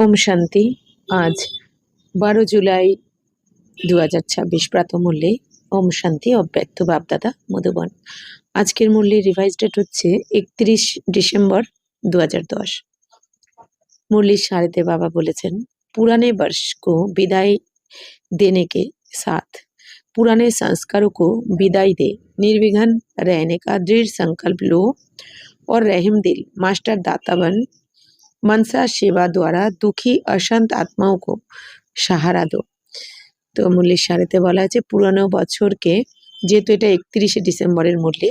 ওম শান্তি। আজ 12 জুলাই 2026 প্রাতঃমূল্যে ওম শান্তি অব্যক্ত বাপদাদা মধুবন। আজকের মূল্যে রিভাইজ ডেট হচ্ছে 31 ডিসেম্বর 2010। मुरली शारदे बाबा बोलेছেন, पुराने वर्ष को विदाई देने के साथ पुराने संस्कारों को विदाई दे, निर्विघ्न रहने का दृढ़ संकल्प लो और रहम दिल मास्टर दाता बन मनसा सेवा द्वारा दुखी अशांत आत्माओं को सहारा दो। তো মুরলির সারিতে বলা আছে পুরানো বছরকে, যেহেতু এটা 31 ডিসেম্বরের মুরলি,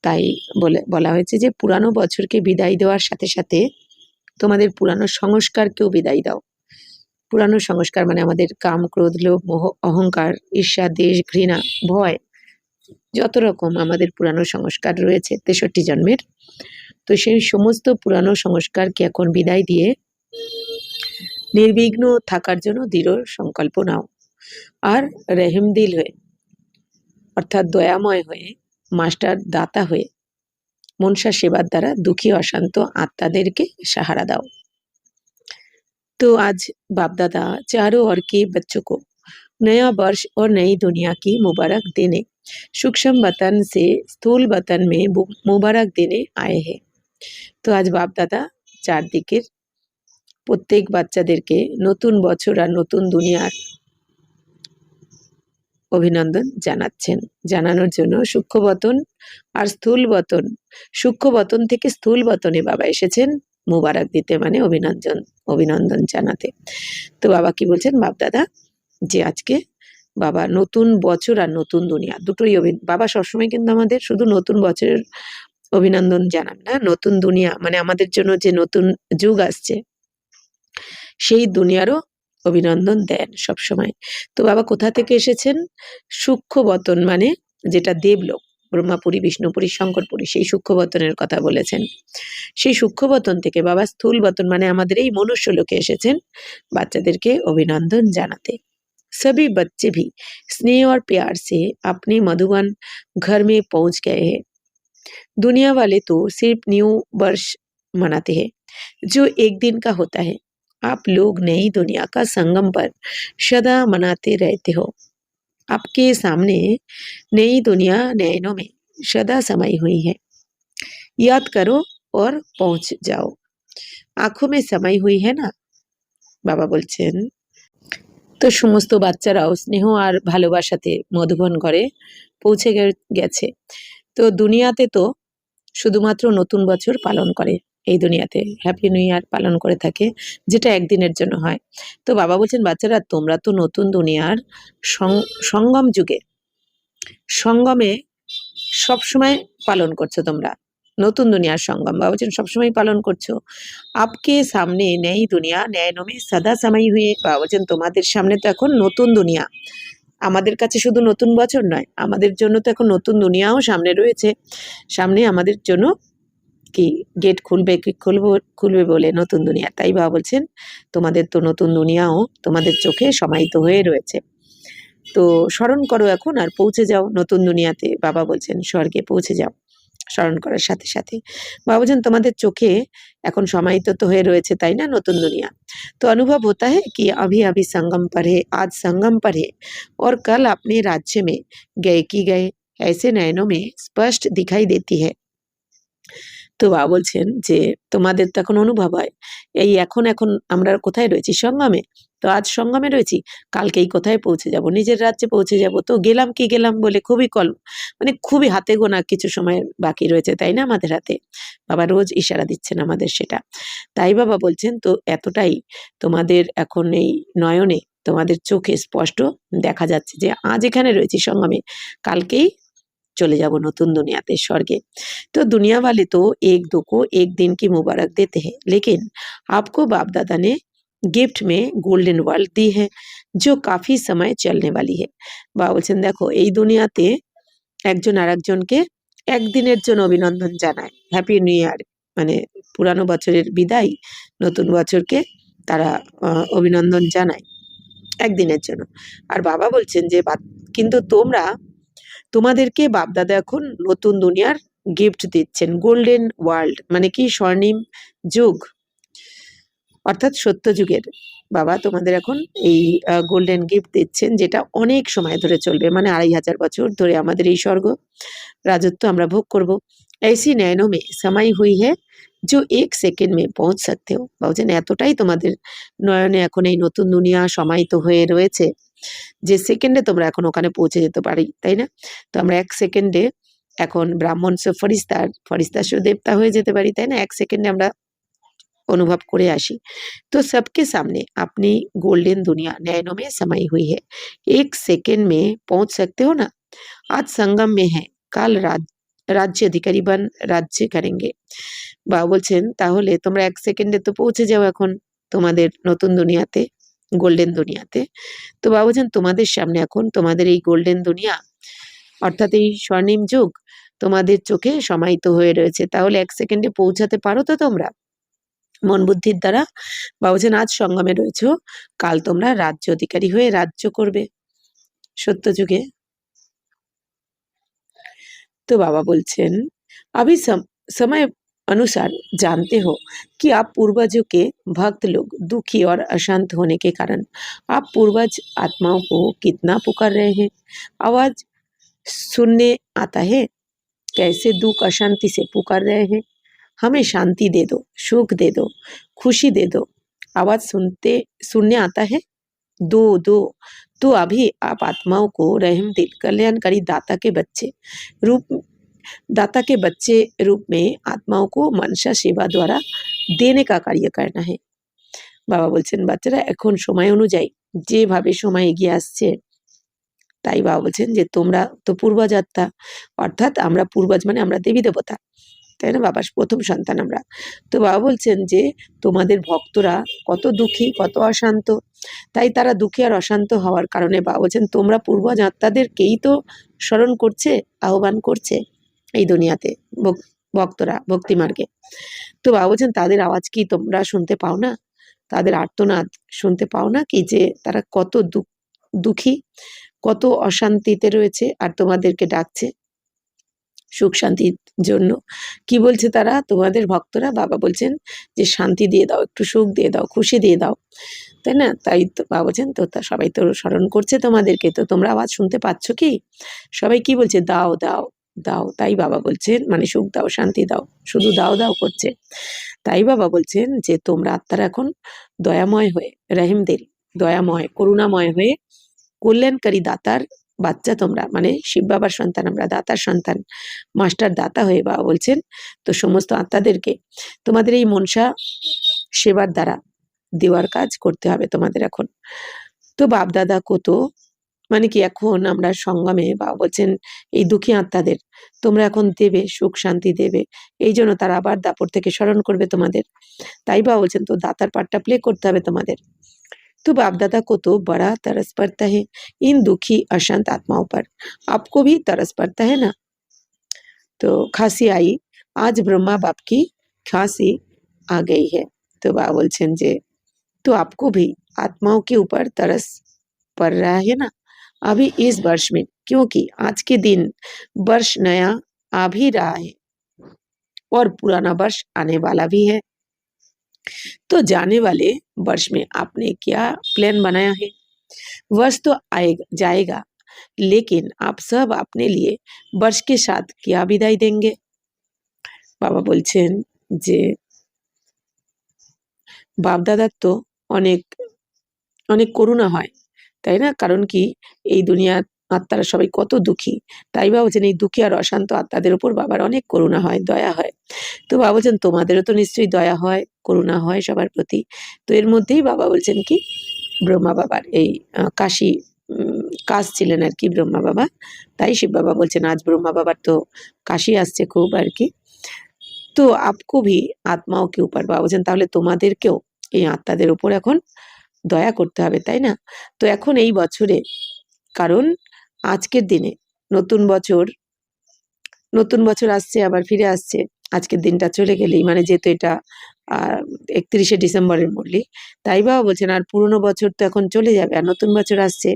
তাই বলা হয়েছে যে পুরানো বছরকে বিদায় দেওয়ার সাথে সাথে তোমাদের পুরানো সংস্কারকেও বিদায় দাও। পুরানো সংস্কার মানে আমাদের কাম, ক্রোধ, লোভ, মোহ, অহংকার, ঈর্ষা, দেশ, ঘৃণা, ভয়, যত রকম আমাদের পুরানো সংস্কার রয়েছে 63 জন্মের, তো সেই সমস্ত পুরানো সংস্কারকে এখন বিদায় দিয়ে নির্বিঘ্ন থাকার জন্য দৃঢ় সংকল্প নাও। আর রহিমদিল হয়ে অর্থাৎ দয়াময় হয়ে, মাস্টার দাতা হয়ে মনসা সেবার দ্বারা দুঃখী অশান্ত আত্মাদেরকে सहारा দাও। तो आज बाप दादा चारों ओर के बच्चों को नया वर्ष और नई दुनिया की मुबारक देने सूक्ष्म वतन से स्थूल वतन में मुबारक देने आए हैं। तो आज बाप दादा চারদিকের প্রত্যেক বাচ্চাদেরকে নতুন বছর আর নতুন দুনিয়ার অভিনন্দন জানাচ্ছেন। জানানোর জন্য সূক্ষ্ম বতন আর স্থূল বতন, সূক্ষ্ম বতন থেকে স্থূল বতনে বাবা এসেছেন মুবারক দিতে, মানে অভিনন্দন জানাতে। তো বাবা কি বলছেন বাপ দাদা, যে আজকে বাবা নতুন বছর আর নতুন দুনিয়া দুটোই বাবা সবসময় কিন্তু আমাদের শুধু নতুন বছরের অভিনন্দন জানান না, নতুন দুনিয়া মানে আমাদের জন্য যে নতুন যুগ আসছে সেই দুনিয়ারও অভিনন্দন দেন সবসময়। তো বাবা কোথা থেকে এসেছেন? সূক্ষ্ম বতন মানে যেটা দেবলোক, ব্রহ্মাপুরী, বিষ্ণুপুরী, শঙ্করপুরী, সেই সূক্ষ্ম বতনের কথা বলেছেন। সেই সূক্ষ্ম বতন থেকে বাবা স্থূল বতন মানে আমাদের এই মনুষ্য লোকে এসেছেন বাচ্চাদেরকে অভিনন্দন জানাতে। सभी बच्चे भी स्नेह और प्यार से अपने मधुबन घर में पहुंच गए हैं। दुनिया वाले तो सिर्फ न्यू वर्ष मनाते हैं जो एक दिन का होता है। आप लोग नई दुनिया का संगम पर सदा मनाते रहते हो। आपके सामने नई दुनिया नयनों में सदा समाई हुई है। याद करो और पहुंच जाओ। आंखों में समाई हुई है ना, बाबा बोलছেন। তো সমস্ত বাচ্চারাও স্নেহ আর ভালোবাসাতে মধুবন ঘরে পৌঁছে গেছে। তো দুনিয়াতে তো শুধুমাত্র নতুন বছর পালন করে, এই দুনিয়াতে হ্যাপি নিউ ইয়ার পালন করে থাকে, যেটা একদিনের জন্য হয়। তো বাবা বলছেন বাচ্চারা তোমরা তো নতুন দুনিয়ার সঙ্গম যুগে, সঙ্গমে সবসময় পালন করছো, তোমরা নতুন দুনিয়ার সঙ্গম বাবা বলছেন সবসময় পালন করছো। আপকে সামনে নেই দুনিয়া ন্যায়নমে সদা সামাই হয়ে, বাবা বলছেন তোমাদের সামনে তো এখন নতুন দুনিয়া, আমাদের কাছে শুধু নতুন বছর নয়, আমাদের জন্য তো এখন নতুন দুনিয়াও সামনে রয়েছে। সামনে আমাদের জন্য কি গেট খুলবে, কি খুলবে বলে নতুন দুনিয়া। তাই বাবা বলছেন তোমাদের তো নতুন দুনিয়াও তোমাদের চোখে সমাহিত হয়ে রয়েছে। তো স্মরণ করো এখন আর পৌঁছে যাও নতুন দুনিয়াতে। বাবা বলছেন স্বর্গে পৌঁছে যাও স্মরণ করার সাথে সাথে। বাবা বলছেন তোমাদের চোখে এখন সমাহিত তো হয়ে রয়েছে, তাই না, নতুন দুনিয়া। तो अनुभव होता है कि अभी अभी संगम पर है, आज संगम पर है और कल अपने राज्य में गए की गए ऐसे नयनों में स्पष्ट दिखाई देती है। তো বাবা বলছেন যে তোমাদের তো এখন অনুভব হয় এই এখন আমরা কোথায় রয়েছি? সঙ্গমে। তো আজ সঙ্গমে রয়েছি, কালকেই কোথায় পৌঁছে যাব? নিজের রাজ্যে পৌঁছে যাব। তো গেলাম কি গেলাম বলে মানে খুবই হাতে গোনা কিছু সময় বাকি রয়েছে, তাই না আমাদের হাতে। বাবা রোজ ইশারা দিচ্ছেন আমাদের সেটা। তাই বাবা বলছেন তো এতটাই তোমাদের এখন এই নয়নে, তোমাদের চোখে স্পষ্ট দেখা যাচ্ছে যে আজ এখানে রয়েছি সঙ্গমে, কালকেই चले जाबो नतून दुनियाते स्वर्गे। तो दुनिया वाले तो एक दो को एक दिन की मुबारक देते हैं, लेकिन आपको बाप दादा ने गिफ्ट में गोल्डन वर्ल्ड दी है जो काफी समय चलने वाली है। बाबा बोलছেন দেখো এই দুনিয়াতে একজন আরেকজনকে একদিনের জন্য অভিনন্দন জানায়, হ্যাপি নিউ ইয়ার মানে পুরানো বছরের বিদায়, নতুন বছরকে তারা অভিনন্দন জানায় একদিনের জন্য। আর বাবা বলছেন যে কিন্তু তোমাদেরকে বাপদাদা এখন নতুন দুনিয়ার গিফট দিচ্ছেন, গোল্ডেন ওয়ার্ল্ড মানে কি স্বর্ণিম যুগ। অর্থাৎ সত্যযুগের বাবা তোমাদের এখন এই গোল্ডেন গিফট দিচ্ছেন, যেটা অনেক সময় ধরে চলবে, মানে 2500 বছর ধরে আমাদের এই স্বর্গ রাজত্ব আমরা ভোগ করব। ऐसी नैनों में समाई हुई है जो 1 সেকেন্ড মে পৌঁছ सकते हो। বলছেন এতটাই তোমাদের নয়নে এখন এই নতুন দুনিয়া সমাহিত হয়ে রয়েছে যে সেকেন্ডে তোমরা এখন ওখানে পৌঁছে যেতে পারি, তাই না? তো আমরা 1 সেকেন্ডে এখন ব্রাহ্মণ সে ফরিস্তা সে দেবতা হয়ে যেতে পারি, তাই না? 1 সেকেন্ডে আমরা অনুভব করে আসি। तो सबके सामने अपनी गोल्डन दुनिया नैनों में समाई हुई है। 1 सेकेंड में पहुंच सकते हो ना? आज संगम में है, কাল রাজ্য অধিকারী বান রাজ্য করেंगे। বাবা বলছেন তাহলে তোমরা 1 সেকেন্ডে তো পৌঁছে যাও এখন তোমাদের নতুন দুনিয়াতে, গোল্ডেন দুনিয়াতে। তো বাবা বলছেন তোমাদের সামনে এখন তোমাদের এই গোল্ডেন দুনিয়া অর্থাৎ এই স্বর্ণিম যুগ তোমাদের চোখে সমাহিত হয়ে রয়েছে। তাহলে 1 সেকেন্ডে পৌঁছাতে পারো তো তোমরা মন বুদ্ধির দ্বারা? বাবা বলছেন আজ সঙ্গমে রয়েছো, কাল তোমরা রাজ্য অধিকারী হয়ে রাজ্য করবে সত্য যুগে। तो बाबा बोलছেন अभी समय अनुसार जानते हो कि आप पूर्वजों के भक्त लोग दुखी और अशांत होने के कारण आप पूर्वज आत्माओं को कितना पुकार रहे हैं। आवाज सुनने आता है कैसे दुख अशांति से पुकार रहे हैं। हमें शांति दे दो, सुख दे दो, खुशी दे दो। आवाज सुनने आता है, दो दो। तो अभी आप आत्माओं को रहम दिल कल्याणकारी दाता के बच्चे रूप में आत्माओं को मनसा सेवा द्वारा देने का कार्य करना है। বাবা বলছেন বাচ্চারা এখন সময় অনুযায়ী যেভাবে সময় এগিয়ে আসছে, তাই বাবা বলছেন যে তোমরা তো পূর্বজ আত্মা, অর্থাৎ আমরা পূর্বজ মানে আমরা দেবী দেবতা, তাই না? বাবার প্রথম সন্তান আমরা। তো বাবা বলছেন যে তোমাদের ভক্তরা কত দুঃখী, কত অশান্ত, তাই তারা দুঃখী আর অশান্ত হওয়ার কারণে বাবা বলছেন তোমরা পূর্বজ আত্মাদেরকেই তো স্মরণ করছে, আহ্বান করছে এই দুনিয়াতে ভক্তরা ভক্তি মার্গে। তো বাবা বলছেন তাদের আওয়াজ কি তোমরা শুনতে পাও না? তাদের আর্তনাদ শুনতে পাও না কি যে তারা কত দুঃখী, কত অশান্তিতে রয়েছে আর তোমাদেরকে ডাকছে সুখ শান্তির জন্য। কি বলছে তারা তোমাদের ভক্তরা? বাবা বলছেন যে শান্তি দিয়ে দাও, একটু সুখ দিয়ে দাও, খুশি দিয়ে দাও, তাই না? তাই তো বাবা বলছেন তো সবাই তো স্মরণ করছে তোমাদেরকে, তো তোমরা আওয়াজ শুনতে পাচ্ছ কি? সবাই কি বলছে? দাও দাও দাও। তাই বাবা বলছেন মানে সুখ দাও, শান্তি দাও, শুধু দাও দাও করছে। তাই বাবা বলছেন যে তোমরা আত্মারা এখন দয়াময় হয়ে, রহিমদিল দয়াময় করুণাময় হয়ে কল্যাণকারী দাতার বাচ্চা তোমরা, মানে শিব বাবার সন্তান আমরা, দাতার সন্তান, মাস্টার দাতা হয়ে বাবা বলছেন তো সমস্ত আত্মাদেরকে তোমাদের এই মনসা সেবার দ্বারা দেওয়ার কাজ করতে হবে তোমাদের এখন। তো বাপ দাদা কত মানে কি এখন আমরা সঙ্গমে বাবা বলছেন এই দুঃখী আত্মাদের তোমরা এখন দেবে, সুখ শান্তি দেবে, এই জন্য তারা আবার দাপর থেকে স্মরণ করবে তোমাদের। তাই বাবা বলছেন তো দাতার পার্টটা প্লে করতে হবে তোমাদের। तो बाप दादा को तो बड़ा तरस पड़ता है इन दुखी अशांत आत्माओं पर, आपको भी तरस पड़ता है ना? तो खांसी आई, आज ब्रह्मा बाप की खांसी आ गई है। तो बाबा बोलছেন যে तो आपको भी आत्माओं के ऊपर तरस पड़ रहा है ना अभी इस वर्ष में, क्योंकि आज के दिन वर्ष नया आ भी रहा है और पुराना वर्ष आने वाला भी है। तो जाने वाले वर्ष में आपने क्या प्लान बनाया है? वर्ष तो आएगा जाएगा, लेकिन आप सब अपने लिए वर्ष के साथ क्या विदाई देंगे? বাবা বলছেন যে বাপ দাদার তো অনেক অনেক করুণা হয়, তাই না? কারণ কি এই দুনিয়ার আত্মারা সবাই কত দুঃখী, তাই বাবা বলছেন এই দুঃখী আর অশান্ত আত্মাদের উপর বাবার অনেক করুণা হয়, দয়া হয়। তো বাবা বলছেন তোমাদেরও তো নিশ্চয়ই দয়া হয়, করুণা হয় সবার প্রতি। তো এর মধ্যেই বাবা বলছেন কি ব্রহ্মা বাবার এই কাশী কাজ ছিলেন আর কি ব্রহ্মা বাবা, তাই শিব বাবা বলছেন আজ ব্রহ্মা বাবার তো কাশি আসছে খুব আর কি। তো আপকো ভি আত্মাও কে উপর বাবা বলছেন তাহলে তোমাদেরকেও এই আত্মাদের উপর এখন দয়া করতে হবে, তাই না? তো এখন এই বছরে, কারণ আজকের দিনে নতুন বছর আসছে, আবার ফিরে আসছে, আজকের দিনটা চলে গেলেই মানে যেহেতু এটা 31শে ডিসেম্বরের মুরলি, তাই বাবা বলছেন আর পুরনো বছর তো এখন চলে যাবে আর নতুন বছর আসছে।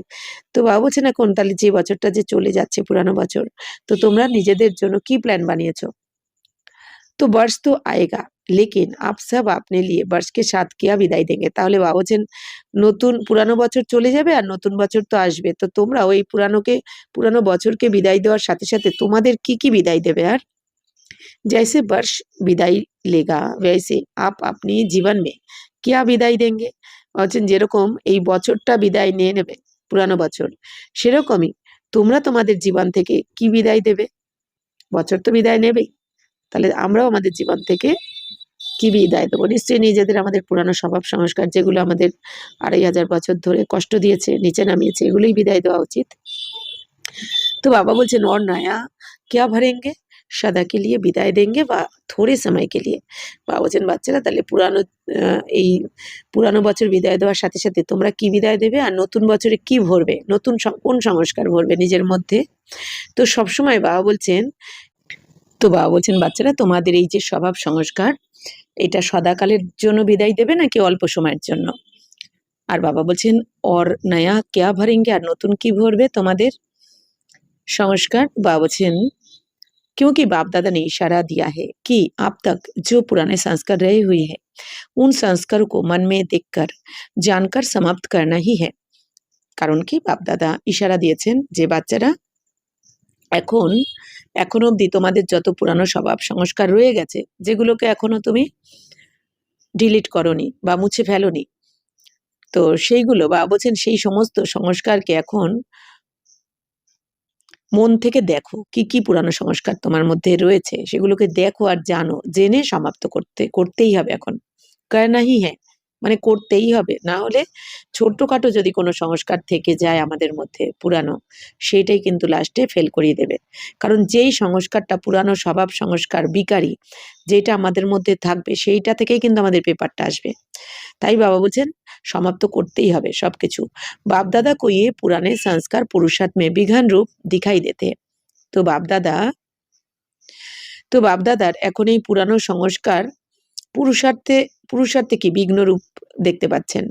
তো বাবা বলছেন এখন তাহলে যে বছরটা যে চলে যাচ্ছে পুরানো বছর, তো তোমরা নিজেদের জন্য কি প্ল্যান বানিয়েছো? তো वर्ष तो आएगा लेकिन आप सब अपने लिए वर्ष के साथ क्या বিদায় देंगे। তাহলে বাবা বলছেন নতুন পুরানো বছর চলে যাবে আর নতুন বছর তো আসবে, তো তোমরা ওই পুরানো বছরকে বিদায় দেওয়ার সাথে সাথে তোমাদের কি বিদায় দেবে। আর जैसे वर्ष विदाई लेगा वैसे आप अपनी जीवन में क्या বিদায় देंगे। বলছেন যেরকম এই বছরটা বিদায় নিয়ে নেবে পুরানো বছর, সেরকমই তোমরা তোমাদের জীবন থেকে কি বিদায় দেবে। বছর তো বিদায় নেবেই, তাহলে আমরাও আমাদের জীবন থেকে কি বিদায় দেবো। নিশ্চয়ই নিজেদের আমাদের পুরানো স্বভাব সংস্কার যেগুলো আমাদের 2500 বছর ধরে কষ্ট দিয়েছে, নিচে নামিয়েছে, এগুলোই বিদায় দেওয়া উচিত। তো বাবা বলছেন और नया क्या भरेंगे, सदा के लिए বিদায় देंगे বা थोड़े समय के लिए। বাবা বলছেন বাচ্চারা তাহলে এই পুরানো বছর বিদায় দেওয়ার সাথে সাথে তোমরা কি বিদায় দেবে আর নতুন বছরে কি ভরবে, নতুন কোন সংস্কার ভরবে নিজের মধ্যে। তো সবসময় বাবা বলছেন বাচ্চারা তোমাদের এই যে স্বভাব সংস্কার এটা সদাকালের জন্য বিদায় দেবে নাকি অল্প সময়ের জন্য। আর বাবা বলছেন और नया क्या भरेंगे, আর নতুন কি ভরবে তোমাদের संस्कार। बाबा बच्चन क्योंकि बाप दादा ने इशारा दिया है कि अब तक जो पुराने संस्कार रहे हुए हैं उन संस्कारों को मन में देखकर जानकर समाप्त करना ही है। कारण कि बाप दादा इशारा दिएছেন যে বাচ্চারা এখন অবধি তোমাদের যত পুরানো স্বভাব সংস্কার রয়ে গেছে যেগুলোকে এখনো তুমি ডিলিট করোনি বা মুছে ফেলোনি, তো সেইগুলো বাবা বলছেন সেই সমস্ত সংস্কারকে এখন মন থেকে দেখো কি পুরানো সংস্কার তোমার মধ্যে রয়েছে সেগুলোকে দেখো আর জানো, জেনে সমাপ্ত করতেই হবে। এখন করনা হি হ্যাঁ মানে করতেই হবে, না হলে ছোট্টখাটো যদি কোনো সংস্কার থেকে যায় আমাদের মধ্যে পুরানো, সেইটাই কিন্তু লাস্টে ফেল করিয়ে দেবে। কারণ যেই সংস্কারটা পুরানো স্বভাব সংস্কার বিকারী যেটা আমাদের মধ্যে থাকবে সেইটা থেকেই কিন্তু আমাদের পেপারটা আসবে। তাই বাবা বলছেন সমাপ্ত করতেই হবে সবকিছু। बाप दादा को ये पुराने संस्कार पुरुषार्थ में विघन रूप दिखाई देते हैं। তো বাপ দাদার এখন এই পুরানো সংস্কার পুরুষার্থে কি বিঘ্ন রূপ দেখতে পাচ্ছেন,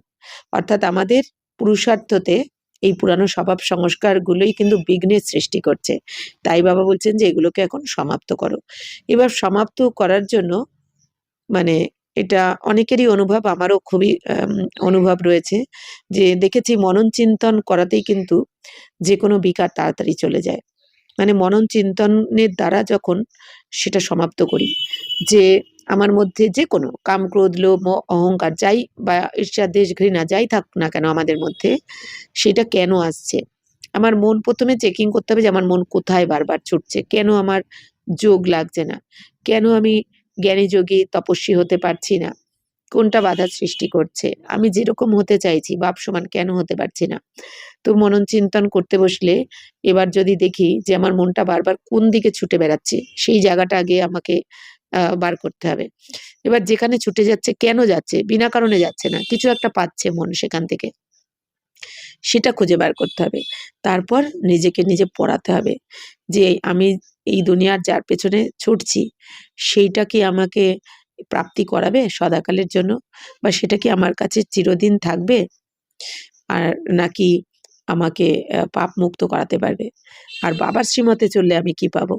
অর্থাৎ আমাদের পুরুষার্থতে এই পুরানো স্বভাব সংস্কারগুলোই কিন্তু বিঘ্নের সৃষ্টি করছে। তাই বাবা বলছেন যে এগুলোকে এখন সমাপ্ত করো। এবার সমাপ্ত করার জন্য মানে এটা অনেকেরই অনুভব, আমারও খুবই অনুভব রয়েছে যে দেখেছি মনন চিন্তন করাতেই কিন্তু যে কোনো বিকার তাড়াতাড়ি চলে যায়। মানে মনন চিন্তনের দ্বারা যখন সেটা সমাপ্ত করি, যে আমার মধ্যে যে কোনো কাম ক্রোধ লোভ মোহ অহংকার যাই বা ঈর্ষা দেশ ঘৃণা যাই থাক না কেন আমাদের মধ্যে, সেটা কেন আসছে আমার মন প্রথমে চেকিং করতে হবে যে আমার মন কোথায় বারবার ছুটছে, কেন আমার যোগ লাগছে না, কেন আমি জ্ঞানী যোগী তপস্বী হতে পারছি না, কোনটা বাধা সৃষ্টি করছে, আমি যেরকম হতে চাইছি বাপ সমান কেন হতে পারছি না। তো মনন চিন্তন করতে বসলে এবার যদি দেখি যে আমার মনটা বারবার কোন দিকে ছুটে বেড়াচ্ছে, সেই জায়গাটা আগে আমাকে বার করতে হবে। এবার যেখানে ছুটে যাচ্ছে কেন যাচ্ছে, বিনা কারণে যাচ্ছে না, কিছু একটা পাচ্ছে মন সেখান থেকে, সেটা খুঁজে বার করতে হবে। তারপর নিজেকে নিজে পড়াতে হবে যে আমি এই দুনিয়ার যার পেছনে ছুটছি সেইটা কি আমাকে প্রাপ্তি করাবে সদাকালের জন্য, বা সেটা কি আমার কাছে চিরদিন থাকবে, আর নাকি আমাকে পাপ মুক্ত করাতে পারবে। আর বাবার শ্রীমতে চললে আমি কি পাবো,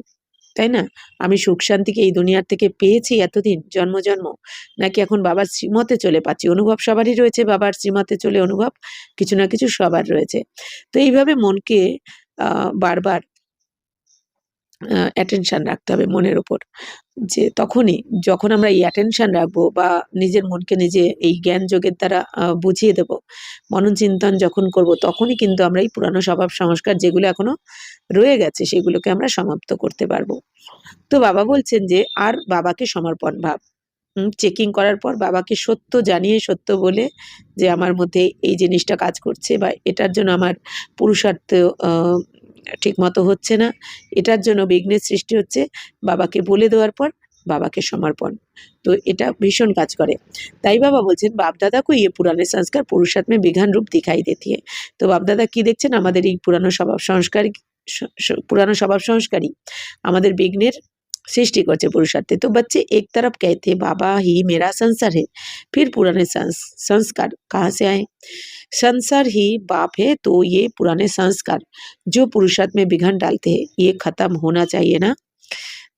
তাই না? আমি সুখ শান্তিকে এই দুনিয়ার থেকে পেয়েছি এতদিন জন্ম জন্ম, নাকি এখন বাবার শ্রীমতে চলে পাচ্ছি। অনুভব সবারই রয়েছে, বাবার শ্রীমতে চলে অনুভব কিছু না কিছু সবার রয়েছে। তো এইভাবে মনকে বারবার অ্যাটেনশন রাখতে হবে মনের ওপর, যে তখনই যখন আমরা এই অ্যাটেনশন রাখবো বা নিজের মনকে নিজে এই জ্ঞান যোগের দ্বারা বুঝিয়ে দেব, মনন চিন্তন যখন করব, তখনই কিন্তু আমরা এই পুরানো স্বভাব সংস্কার যেগুলো এখনো রয়ে গেছে সেগুলোকে আমরা সমাপ্ত করতে পারবো। তো বাবা বলছেন যে আর বাবাকে সমর্পণ ভাব, চেকিং করার পর বাবাকে সত্য জানিয়ে সত্য বলে যে আমার মধ্যে এই জিনিসটা কাজ করছে বা এটার জন্য আমার পুরুষার্থ ঠিক মতো হচ্ছে না, এটার জন্য বিঘ্নের সৃষ্টি হচ্ছে, বাবাকে বলে দেওয়ার পর বাবাকে সমর্পণ। তো এটা ভীষণ কাজ করে। তাই বাবা বলছেন বাপ দাদা কো ইয়ে পুরানে সংস্কার পুরুষার্থ মে বিঘান রূপ দিখাই দেতি है। তো বাপ দাদা কি দেখছেন, আমাদের এই পুরানো স্বভাব সংস্কারই আমাদের বিঘ্নের सृष्टि करছে पुरुषार्थे। तो बच्चे एक तरफ कहते बाबा ही मेरा संसार है, फिर पुराने संस्कार कहाँ से आए। संसार ही बाप है तो ये पुराने संस्कार जो पुरुषार्थ में विघन डालते हैं ये खत्म होना चाहिए ना।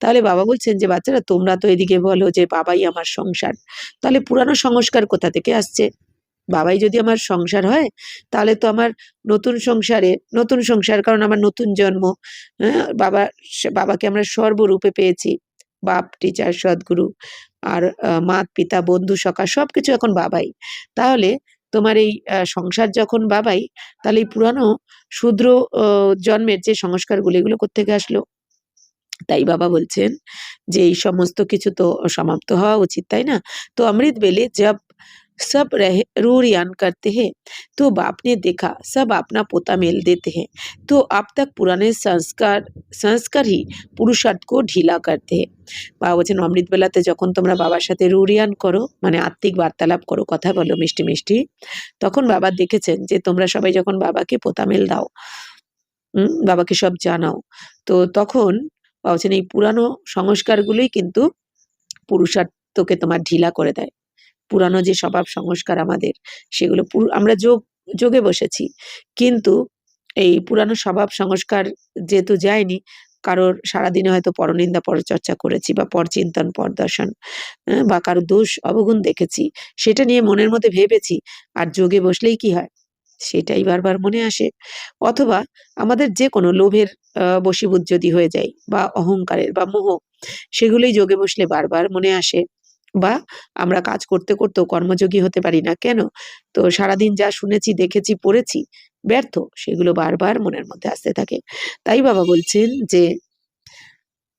তাহলে বাবা বলছেন যে বাচ্চারা তোমরা তো এদিকে বলো যে বাবাই আমার সংসার, তাহলে পুরানো সংস্কার কোথা থেকে আসছে? বাবাই যদি আমার সংসার হয় তাহলে তো আমার নতুন সংসার, কারণ আমার নতুন জন্ম। হ্যাঁ, বাবাকে আমরা সর্বরূপে পেয়েছি, বাপ, টিচার, সদ্গুরু, আর মা, পিতা, বন্ধু, সখা সবকিছু এখন বাবাই। তাহলে তোমার এই সংসার যখন বাবাই, তাহলে এই পুরানো শূদ্র জন্মের যে সংস্কারগুলো এগুলো কোত্থেকে আসলো? তাই বাবা বলছেন যে এই সমস্ত কিছু তো সমাপ্ত হওয়া উচিত, তাই না? তো অমৃত বেলে जब सब रह रूरियान करते हैं तो बाप ने देखा सब अपना पोता मेल देते हैं, तो अब तक पुराने संस्कार संस्कार ही पुरुषार्थ को ढीला करते हैं। বাবা বলছেন অমৃত বেলাতে যখন তোমরা বাবার সাথে রুরিয়ান করো, মানে আত্মিক বার্তালাপ করো, কথা বলো মিষ্টি মিষ্টি, তখন বাবা দেখেছেন যে তোমরা সবাই যখন বাবাকে পোতামেল দাও, বাবাকে সব জানাও, তো তখন বাবা বলছেন এই পুরানো সংস্কারগুলোই কিন্তু পুরুষার্থকে তোমার ঢিলা করে দেয়। পুরানো যে স্বভাব সংস্কার আমাদের, সেগুলো আমরা যোগে বসেছি, কিন্তু এই পুরানো স্বভাব সংস্কার যেহেতু যায়নি, কারোর সারাদিনে হয়তো পরনিন্দা পরচর্চা করেছি বা পরচিন্তন পরদর্শন, বা কারো দোষ অবগুণ দেখেছি, সেটা নিয়ে মনের মধ্যে ভেবেছি, আর যোগে বসলেই কি হয় সেটাই বারবার মনে আসে। অথবা আমাদের যে কোনো লোভের বশীভূত যদি হয়ে যায়, বা অহংকারের বা মোহ, সেগুলোই যোগে বসলে বারবার মনে আসে। বা আমরা কাজ করতে করতেও কর্মযোগী হতে পারি না কেন? তো সারাদিন যা শুনেছি, দেখেছি, পড়েছি, ব্যর্থ, সেগুলো বারবার মনের মধ্যে আসতে থাকে। তাই বাবা বলছেন যে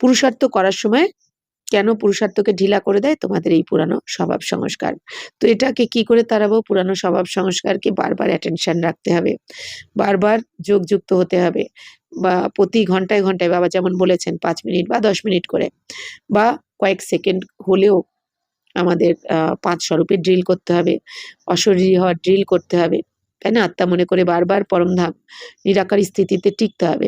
পুরুষার্থ করার সময় কেন পুরুষার্থকে ঢিলা করে দেয়? তোমাদের এই পুরানো স্বভাব সংস্কার। তো এটাকে কি করে তাড়াবো? পুরানো স্বভাব সংস্কারকে বারবার অ্যাটেনশন রাখতে হবে, বারবার যোগযুক্ত হতে হবে, বা প্রতি ঘন্টায় ঘন্টায় বাবা যেমন বলেছেন 5 মিনিট বা 10 মিনিট করে, বা কয়েক সেকেন্ড হলেও আমাদের পাঁচ স্বরূপে ড্রিল করতে হবে, অশরীরী হওয়ার ড্রিল করতে হবে, তাই না? আত্মা মনে করে বারবার পরমধাম নিরাকারী স্থিতিতে টিকতে হবে।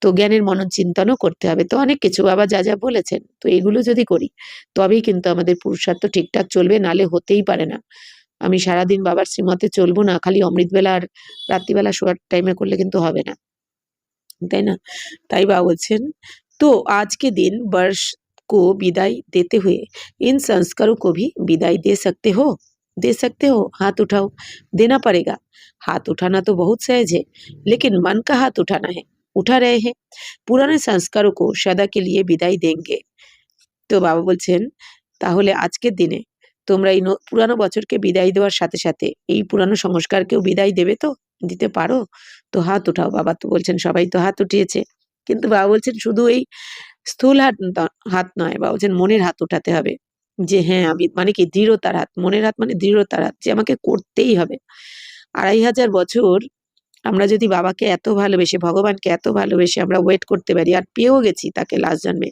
তো জ্ঞানের মনন চিন্তনও করতে হবে। তো অনেক কিছু বাবা যা যা বলেছেন, তো এগুলো যদি করি তবেই কিন্তু আমাদের পুরুষার্থ ঠিকঠাক চলবে, নালে হতেই পারে না। আমি সারাদিন বাবার শ্রীমতে চলবো না, খালি অমৃতবেলা আর রাত্রিবেলা শোয়ার টাইমে করলে কিন্তু হবে না, তাই না? তাই বাবা বলছেন, तो आज के दिन वर्ष को विदाई देते हुए इन संस्कारों को भी विदाई दे सकते हो? दे सकते हो? हाथ उठाओ। देना पड़ेगा। हाथ उठाना तो बहुत सहज है, लेकिन मन का हाथ उठाना है। उठा रहे हैं। पुराने संस्कारों को सदा के लिए विदाई देंगे। তো বাবা বলছেন তাহলে আজকের দিনে তোমরা এই পুরানো বছরকে বিদায় দেওয়ার সাথে সাথে এই পুরানো সংস্কারকেও বিদায় দেবে তো? দিতে পারো? তো হাত উঠাও। বাবা তো বলছেন সবাই তো হাত উঠিয়েছে, কিন্তু বাবা বলছেন শুধু এই স্থূল হাত নয়, বাবা বলছেন মনের হাত উঠাতে হবে, যে হ্যাঁ আমি, মানে কি দৃঢ়তার হাত, মনের হাত মানে দৃঢ়তার হাত, যে আমাকে করতেই হবে। 2500 বছর আমরা যদি বাবাকে এত ভালোবেসে, ভগবানকে এত ভালোবেসে আমরা ওয়েট করতে পারি, আর পেয়েও গেছি তাকে লাস্ট জন্মে,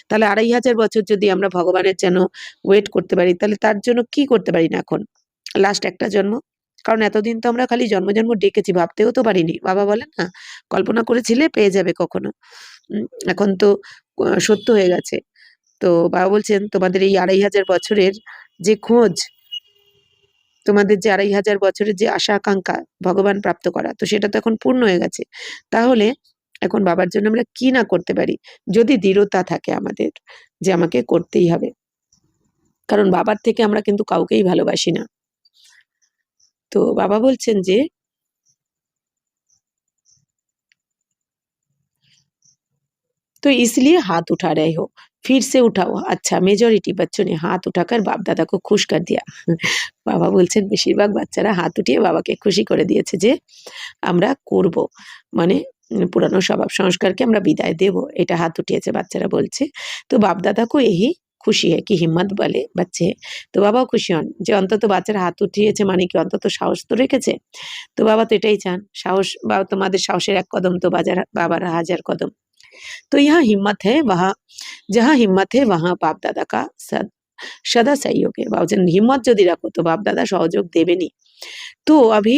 তাহলে 2500 বছর যদি আমরা ভগবানের যেন ওয়েট করতে পারি, তাহলে তার জন্য কি করতে পারি না এখন লাস্ট একটা জন্ম? কারণ এতদিন তো আমরা খালি জন্ম জন্ম ডেকেছি, ভাবতেও তো পারিনি। বাবা বলেন না, কল্পনা করেছিলে পেয়ে যাবে কখনো, এখন তো সত্য হয়ে গেছে। তো বাবা বলছেন তোমাদের এই 2500 বছরের যে খোঁজ, তোমাদের যে 2500 বছরের যে আশা আকাঙ্ক্ষা ভগবান প্রাপ্ত করা, তো সেটা তো এখন পূর্ণ হয়ে গেছে। তাহলে এখন বাবার জন্য আমরা কি না করতে পারি, যদি দৃঢ়তা থাকে আমাদের যে আমাকে করতেই হবে। কারণ বাবার থেকে আমরা কিন্তু কাউকেই ভালোবাসি না। তো বাবা বলছেন যে तो इसलिए हाथ उठा रहे हो, फिर से उठाओ। अच्छा, मेजॉरिटी बच्चों ने हाथ उठाकर बाप दादा को खुश कर दिया। বাবা বলছেন বেশিরভাগ বাচ্চারা হাত উঠিয়ে বাবাকে খুশি করে দিয়েছে যে আমরা করব, মানে পুরানো স্বভাব সংস্কারকে আমরা বিদায় দেব, এটা হাত উঠিয়েছে বাচ্চারা বলছে। তো বাপ দাদা কো यही খুশি है कि हिम्मत वाले बच्चे हैं। তো বাবাও খুশি হন যে অন্তত বাচ্চারা হাত উঠিয়েছে, মানে কি অন্তত সাহস তো রেখেছে। তো বাবা তো এটাই চান, সাহস, বা তোমাদের সাহসের এক কদম তো বাবার হাজার কদম। तो यहाँ हिम्मत है, वहाँ जहाँ हिम्मत है वहाँ बाप दादा का सदा सहयोग है। बाबूजन हिम्मत যদি রাখো তো বাপ দাদা সহযোগ দেবেনই। तो अभी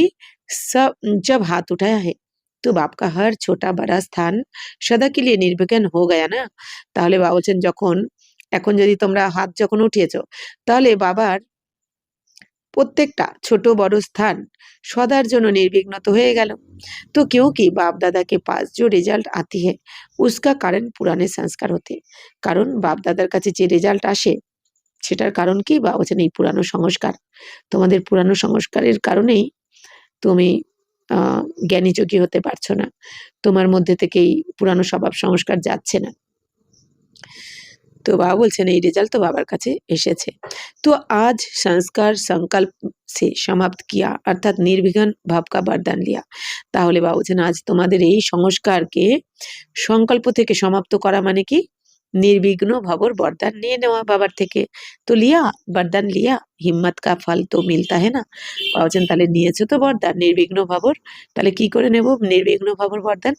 सब जब हाथ उठाया है तो बाप का हर छोटा बड़ा स्थान सदा के लिए निर्विघ्न हो गया ना। তাহলে বাবা বলছেন যখন, এখন যদি তোমরা হাত যখন উঠিয়েছো, তাহলে বাবার প্রত্যেকটা ছোট বড় স্থান सदार जन्य निर्विघ्न तो हो गल। तो क्योंकि बाप दादा के पास जो रिजल्ट आती है उसका कारण पुराने संस्कार होते, कारण बाप दादार काछे जे रेजाल्ट आसे सेटार कारण कि बाबा बोलेछेन এই পুরানো সংস্কার, তোমাদের পুরানো সংস্কারের কারণেই তুমি জ্ঞানী যোগী হতে পারছো না, তোমার মধ্যে থেকেই পুরানো স্বভাব সংস্কার যাচ্ছে না। तो बाबा बोलছেন এই রেজাল্ট তো বাবার কাছে এসেছে। तो आज संस्कार संकल्प से समाप्त किया अर्थात निर्विघ्न भाव का वरदान लिया। তাহলে বাবা বলছেন আজ তোমাদের এই সংস্কারকে সংকল্প থেকে সমাপ্ত করা মানে কি निर्विघ्न भावर वरदान নিয়ে নেওয়া বাবার থেকে। तो लिया वरदान लिया, हिम्मत का फल तो मिलता है ना। বাবা বলছেন তাহলে নিয়েছো তো বরদান निर्विघ्न भावर, তাহলে কি করে নেব निर्विघ्न भावर वरदान।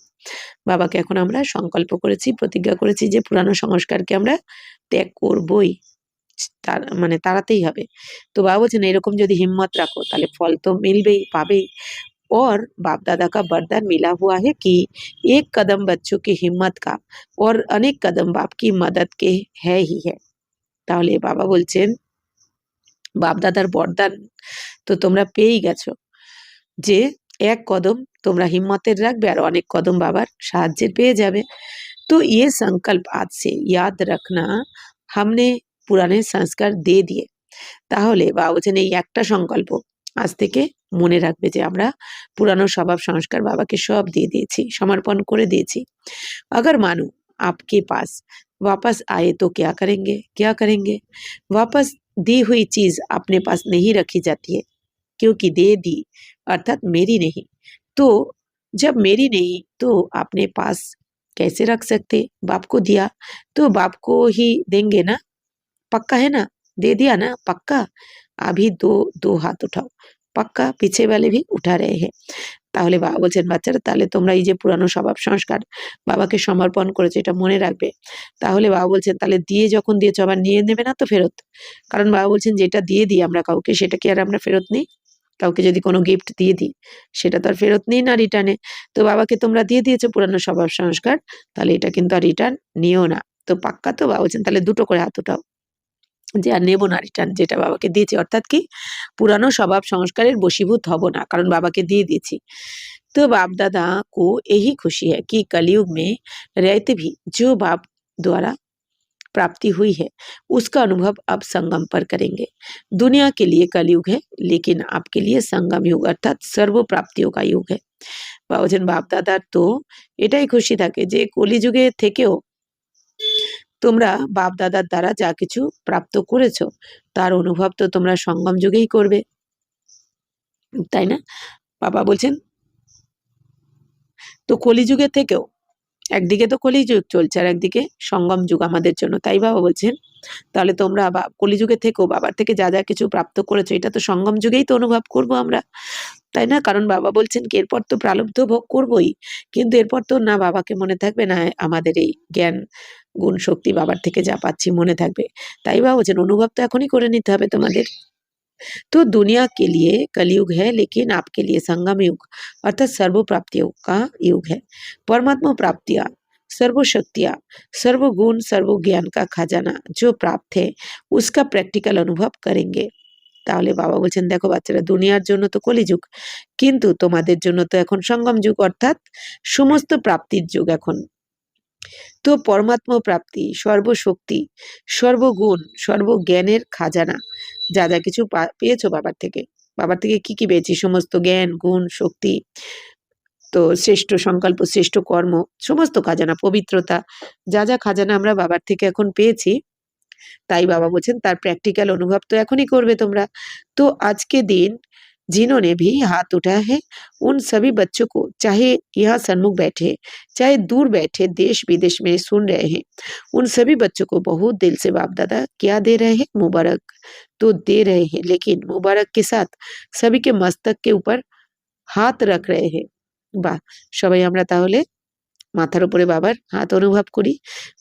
বাবাকে এখন আমরা সংকল্প করেছি, প্রতিজ্ঞা করেছি যে পুরানো সংস্কারকে আমরা ত্যাগ করবই, তার মানে তাড়াতেই হবে। তো বাবা বলছেন এরকম যদি হিম্মত রাখো তাহলে ফল তো মিলবেই, পাবেই। और बाप दादा का वरदान मिला हुआ है कि एक कदम बच्चों की हिम्मत का और अनेक कदम बाप की मदद के है ही है। তাহলে বাবা বলছেন বাপ দাদার বরদান তো তোমরা পেয়েই গেছো যে এক কদম তোমরা হিম্মতের রাখবে আর অনেক কদম বাবার সাহায্যের পেয়ে যাবে। तो ये संकल्प आज से याद रखना हमने पुराने संस्कार दे दिए। তাহলে বাবা বলছেন এই একটা সংকল্প আজ থেকে মনে রাখবে যে আমরা পুরানো স্বভাব সংস্কার বাবাকে সব দিয়ে দিয়েছি, সমর্পণ করে দিয়েছি। अगर मानो आपके पास वापस आए तो क्या करेंगे, क्या करेंगे। वापस दी हुई चीज अपने पास नहीं रखी जाती है, क्योंकि दे दी अर्थात मेरी नहीं। तो जब मेरी नहीं तो अपने पास कैसे रख सकते, बाप को दिया तो बाप को ही देंगे ना, पक्का है ना, दे दिया ना पक्का। अभी दो दो हाथ उठाओ, पक्का पीछे वाले भी उठा रहे हैं। তাহলে বাবা বলছেন বাচ্চারা তাহলে তোমরা এই যে পুরানো স্বভাব সংস্কার বাবাকে সমর্পণ করেছো এটা মনে রাখবে। তাহলে বাবা বলছেন তাহলে দিয়ে যখন দিয়েছো আবার নিয়ে নেবে না তো ফেরত, কারণ বাবা বলছেন যেটা দিয়ে দিই আমরা কাউকে সেটা কি আর আমরা ফেরত নিই, কাউকে যদি কোনো গিফট দিয়ে দিই সেটা তো আর ফেরত নিই না রিটার্নে। তো বাবাকে তোমরা দিয়ে দিয়েছো পুরানো স্বভাব সংস্কার, তাহলে এটা কিন্তু আর রিটার্ন নিও না। তো পাক্কা তো বাবা বলছেন তাহলে দুটো করে হাত উঠাও যে আর নেবো না রিটার্ন যেটা বাবাকে দিয়েছি, অর্থাৎ কি पुरानो स्वभाव संस्कारेर बशीभूत हब ना, कारण बाबा के दिए दिएছি। तो बाप दादा को यही खुशी है कि कलयुग में रहते भी जो बाप द्वारा प्राप्ति हुई है उसका अनुभव अब संगम पर करेंगे। दुनिया के लिए कलयुग है लेकिन आपके लिए संगम युग अर्थात सर्व प्राप्तियों का युग है। বলছেন বাপ দাদার তো এটাই খুশি থাকে যে কলিযুগে থেকেও তোমরা বাপ দাদার দ্বারা যা কিছু প্রাপ্ত করেছো তার অনুভব তো তোমরা সঙ্গম যুগেই করবে, তাই না। বাবা বলছেন তো কলিযুগের থেকেও একদিকে তো কলিযুগ চলছে আর একদিকে সঙ্গম যুগ আমাদের জন্য, তাই বাবা বলছেন তাহলে তোমরা কলিযুগের থেকেও বাবার থেকে যা যা কিছু প্রাপ্ত করেছো এটা তো সঙ্গম যুগেই তো অনুভব করব আমরা, তাই না। কারণ বাবা বলছেন কি এরপর তো প্রারব্ধ ভোগ করবই, কিন্তু এরপর তো না বাবাকে মনে থাকবে না আমাদের এই জ্ঞান গুণ শক্তি বাবার থেকে যা পাচ্ছি মনে থাকবে। তাই বাবা বলছেন অনুভব তো এখনই করে নিতে হবে তোমাদের। तो दुनिया के लिए कलयुग है लेकिन आपके लिए संगम युग अर्थात सर्व प्राप्तियों का युग है। परमात्मा प्राप्तियां, सर्व शक्तियां, सर्व गुण, सर्व ज्ञान का खजाना जो प्राप्त है उसका प्रैक्टिकल अनुभव करेंगे। তাহলে বাবা বলছেন দেখো বাচ্চারা দুনিয়ার জন্য তো কলিযুগ, কিন্তু তোমাদের জন্য তো এখন সঙ্গম যুগ অর্থাৎ সমস্ত প্রাপ্তির যুগ এখন। তো পরমাত্মা প্রাপ্তি, সর্বশক্তি, সর্বগুণ, সর্বজ্ঞানের খাজানা যা যা কিছু পেয়েছো বাবার থেকে, বাবার থেকে কি কি পেয়েছি সমস্ত জ্ঞান গুণ শক্তি, তো শ্রেষ্ঠ সংকল্প শ্রেষ্ঠ কর্ম সমস্ত খাজানা পবিত্রতা যা যা খাজানা আমরা বাবার থেকে এখন পেয়েছি, তাই বাবা বলছেন তার প্র্যাকটিক্যাল অনুভব তো এখনই করবে তোমরা। তো আজকে দিন जिन्होंने भी हाथ उठाया है उन सभी बच्चों को, चाहे यहाँ सन्मुख बैठे चाहे दूर बैठे देश विदेश में सुन रहे हैं, उन सभी बच्चों को बहुत दिल से बाप दादा क्या दे रहे हैं, मुबारक तो दे रहे हैं, लेकिन मुबारक के साथ सभी के मस्तक के ऊपर हाथ रख रहे हैं। বাহ, সবাই আমরা তাহলে মাথার উপরে বাবার হাত অনুভব করি।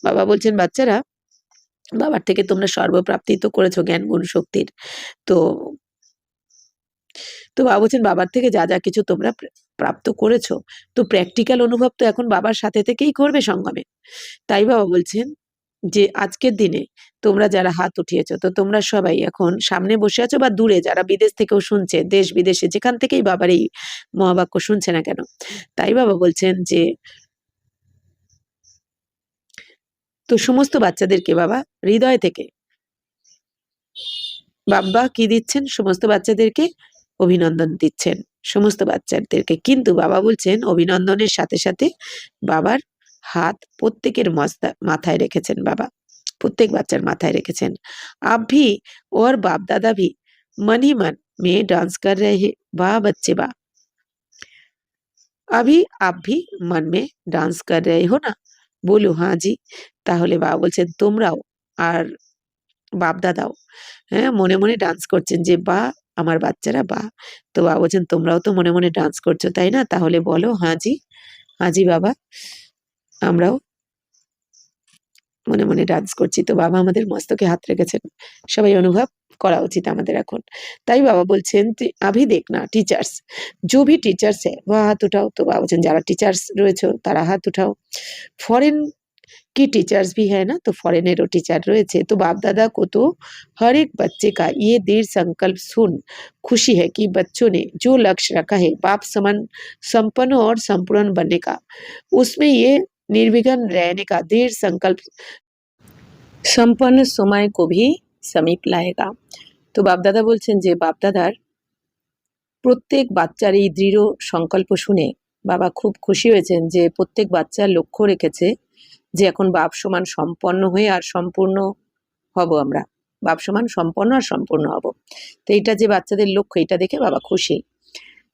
বাবা বলছেন বাচ্চারা বাবার থেকে তোমরা সর্বপ্রাপ্তি তো করেছো জ্ঞান গুণ শক্তির, তো তো বাবা বলছেন বাবার থেকে যা যা কিছু তোমরা প্রাপ্ত করেছো তো প্র্যাকটিক্যাল অনুভব তো এখন বাবার সাথে থেকেই করবে সঙ্গমে। তাই বাবা বলছেন যে আজকের দিনে তোমরা যারা হাত উঠিয়েছো, তো তোমরা সবাই এখন সামনে বসে আছো বা দূরে যারা বিদেশ থেকেও শুনছে, দেশ বিদেশে যেখান থেকেই বাবার এই মহাবাক্য শুনছে না কেন, তাই বাবা বলছেন যে তো সমস্ত বাচ্চাদেরকে বাবা হৃদয় থেকে বাবা কি দিচ্ছেন, সমস্ত বাচ্চাদেরকে অভিনন্দন দিচ্ছেন, সমস্ত বাচ্চাদেরকে। কিন্তু বাবা বলছেন অভিনন্দনের সাথে সাথে বাবার হাত প্রত্যেকের মাথায় রেখেছেন বাবা, प्रत्येक बच्चार माथाय रेखेছেন। आप भी और बाप दादा भी मन ही मन में डांस कर रहे हैं, वाह बच्चे वाह। अभी आप भी मन में डांस कर रहे हो ना, बोलो हाँ जी। তাহলে বাবা বলছেন তোমরাও আর বাপ দাদাও হ্যাঁ মনে মনে ডান্স করছেন যে বাহ আমার বাচ্চারা বাহ। তো বাবা বলছেন তোমরাও তো মনে মনে ডান্স করছো তাই না, তাহলে বলো हाँ जी, हाँ जी বাবা, আমরাও মনে মনে ডান্স করছি। তো বাবা আমাদের মস্তকে হাত রেখেছেন, সবাই অনুভব করা উচিত আমাদের এখন। তাই বাবা বলছেন যে अभी देखना टीचर्स, जो भी टीचर्स है वह हाथ उठाओ। তো বাবা বলছেন যারা টিচার্স রয়েছে তারা হাত উঠাও। फॉरेन की टीचर्स भी है ना, तो फॉरेनेरो टीचर रয়েছে। तो बाप दादा को तो हर एक बच्चे का ये दृढ़ संकल्प सुन खुशी है कि बच्चों ने जो लक्ष्य रखा है बाप समान संपन्न और संपूर्ण बनने का, उसमें ये निर्विघ्न रहने का दृढ़ संकल्प संपन्न समय को भी समीप लाएगा। তো বাপদাদা বলছেন যে বাপদাদার প্রত্যেক বাচ্চার এই দৃঢ় সংকল্প শুনে বাবা খুব খুশি হয়েছেন যে প্রত্যেক বাচ্চার লক্ষ্য রেখেছে যে এখন বাপ সমান সম্পন্ন হয়ে আর সম্পূর্ণ হব আমরা, বাপ সমান সম্পন্ন আর সম্পূর্ণ হব। তো এটা যে বাচ্চাদের লক্ষ্য এটা দেখে বাবা খুশি।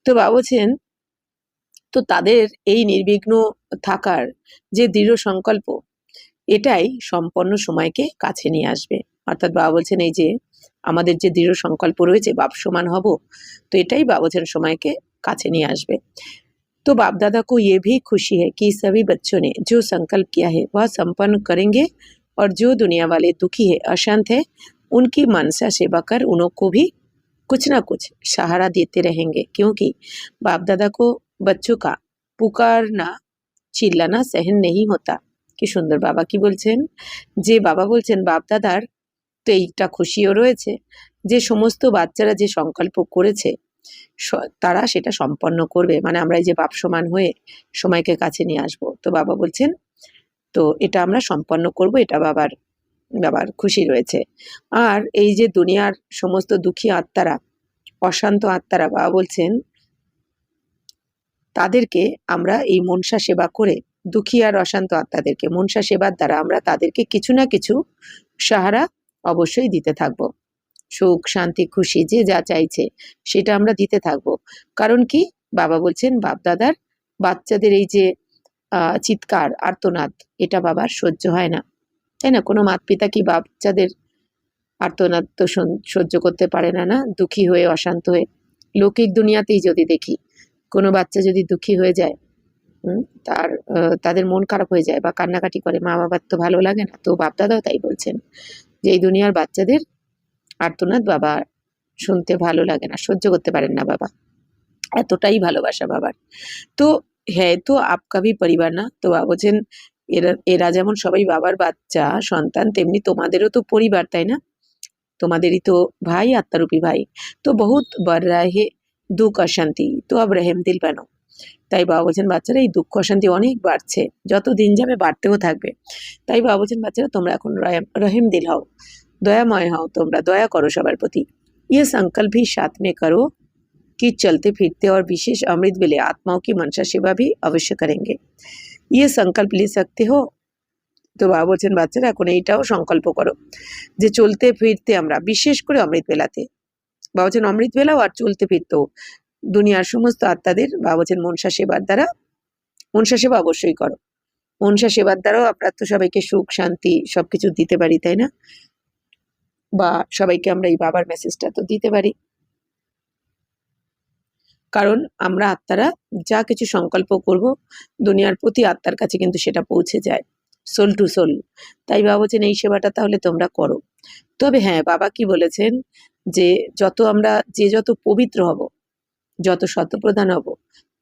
তো বাবা বলছেন তো তাদের এই নির্বিঘ্ন থাকার যে দৃঢ় সংকল্প এটাই সম্পন্ন সময়কে কাছে নিয়ে আসবে। অর্থাৎ বাবা বলছেন এই যে আমাদের যে দৃঢ় সংকল্প রয়েছে বাপ সমান হব, তো এটাই বাবা বলছেন সময়কে কাছে নিয়ে আসবে। तो बाप दादा को ये भी खुशी है कि सभी बच्चों ने जो संकल्प किया है वह संपन्न करेंगे, और जो दुनिया वाले दुखी है अशांत है उनकी मनसा सेवा कर उनको भी कुछ ना कुछ सहारा देते रहेंगे, क्योंकि बाप दादा को बच्चों का पुकारना चिल्लाना सहन नहीं होता। কি সুন্দর বাবা কি বলছেন, যে বাবা বলছেন বাপ দাদার তো এইটা খুশিও রয়েছে যে সমস্ত বাচ্চারা যে সংকল্প করেছে তারা সেটা সম্পন্ন করবে, মানে আমরা এই যে বাপ সমান হয়ে সময়কে কাছে নিয়ে আসবো। তো বাবা বলছেন তো এটা আমরা সম্পন্ন করব, এটা বাবার বাবার খুশি রয়েছে। আর এই যে দুনিয়ার সমস্ত দুঃখী আত্মারা অশান্ত আত্মারা বাবা বলছেন তাদেরকে আমরা এই মনসা সেবা করে দুঃখী আর অশান্ত আত্মাদেরকে মনসা সেবার দ্বারা আমরা তাদেরকে কিছু না কিছু সাহারা অবশ্যই দিতে থাকবো। সুখ শান্তি খুশি যে যা চাইছে সেটা আমরা দিতে থাকবো। কারণ কি বাবা বলছেন বাপ দাদার বাচ্চাদের এই যে চিৎকার আর্তনাদ এটা বাবার সহ্য হয় না, তাই না? কোনো মাতা পিতা কি বাচ্চাদের আর্তনাদ তো সহ্য করতে পারে না, না দুঃখী হয়ে অশান্ত হয়ে। লৌকিক দুনিয়াতেই যদি দেখি কোনো বাচ্চা যদি দুঃখী হয়ে যায় তাদের মন খারাপ হয়ে যায় বা কান্নাকাটি করে, মা বাবার তো ভালো লাগে না। তো বাপ দাদাও তাই বলছেন যে এই দুনিয়ার বাচ্চাদের আর্তনাদ বাবা শুনতে ভালো লাগে না, সহ্য করতে পারেন না বাবা, এতটাই ভালোবাসা বাবার। তো হ্যাঁ তো আপকা ভি পরিবার না, তো বাবা বলছেন এরা এরা যেমন সবাই বাবার বাচ্চা সন্তান তেমনি তোমাদেরও তো পরিবার, তাই না? তোমাদেরই তো ভাই আত্মারূপী ভাই। তো বহুত बढ़ रहा है দুঃখ অশান্তি, তো আব রহিম দিল বানো। তাই বাবা বলছেন বাচ্চারা এই দুঃখ অশান্তি অনেক বাড়ছে, যত দিন যাবে বাড়তেও থাকবে। তাই বাবা বলছেন বাচ্চারা তোমরা এখন রহিম দিল হও, দয়াময় হও, তোমরা দয়া করো সবার প্রতি। ये संकल्प भी साथ में करो कि चलते फिरते और विशेष अमृत वेले आत्माओं की मनसा सेवा भी अवश्य करेंगे। ये संकल्प ले सकते हो। তো বাবা বলছেন বাচ্চারা এখন এইটাও সংকল্প করো যে চলতে ফিরতে আমরা বিশেষ করে অমৃত বেলাতে, বাবা বলছেন অমৃত বেলাও আর চলতে ফিরতেও দুনিয়ার সমস্ত আত্মাদের বাবা বলছেন মনসা সেবার দ্বারা, মনসা সেবা অবশ্যই করো। মনসা সেবার দ্বারাও আমরা তো সবাইকে সুখ শান্তি সবকিছু দিতে পারি, তাই না? বা সবাইকে আমরা এই বাবার মেসেজটা তো দিতে পারি, কারণ আমরা আত্মারা যা কিছু সংকল্প করব দুনিয়ার প্রতি আত্মার কাছে কিন্তু সেটা পৌঁছে যায় সোল টু সোল। তাই বাবা বলছেন এই সেবাটা তাহলে তোমরা করো। তবে হ্যাঁ বাবা কি বলেছেন যে যত আমরা যত পবিত্র হব, যত শতপ্রধান হব,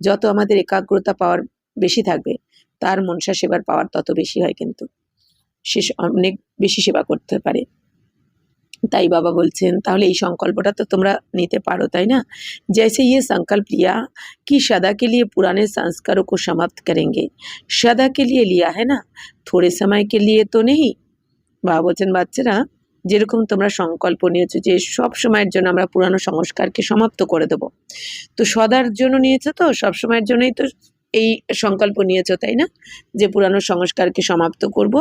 যত আমাদের একাগ্রতা পাওয়ার বেশি থাকবে তার মনসা সেবার পাওয়ার তত বেশি হয় কিন্তু। সে অনেক বেশি সেবা করতে পারে। তাই বাবা বলছেন তাহলে এই সংকল্পটা তো তোমরা নিতে পারো, তাই না? जैसे ये संकल्प लिया कि सदा के लिए पुराने संस्कारों को समाप्त करेंगे, सदा के लिए लिया है ना, थोड़े समय के लिए तो नहीं। বাবা বলছেন বাচ্চারা যেরকম তোমরা সংকল্প নিয়েছো যে সব সময়ের জন্য আমরা পুরানো সংস্কারকে সমাপ্ত করে দেব, তো সদার জন্য নিয়েছো, তো সব সময়ের জন্যই তো এই সংকল্প নিয়েছো, তাই না? যে পুরানো সংস্কারকে সমাপ্ত করব।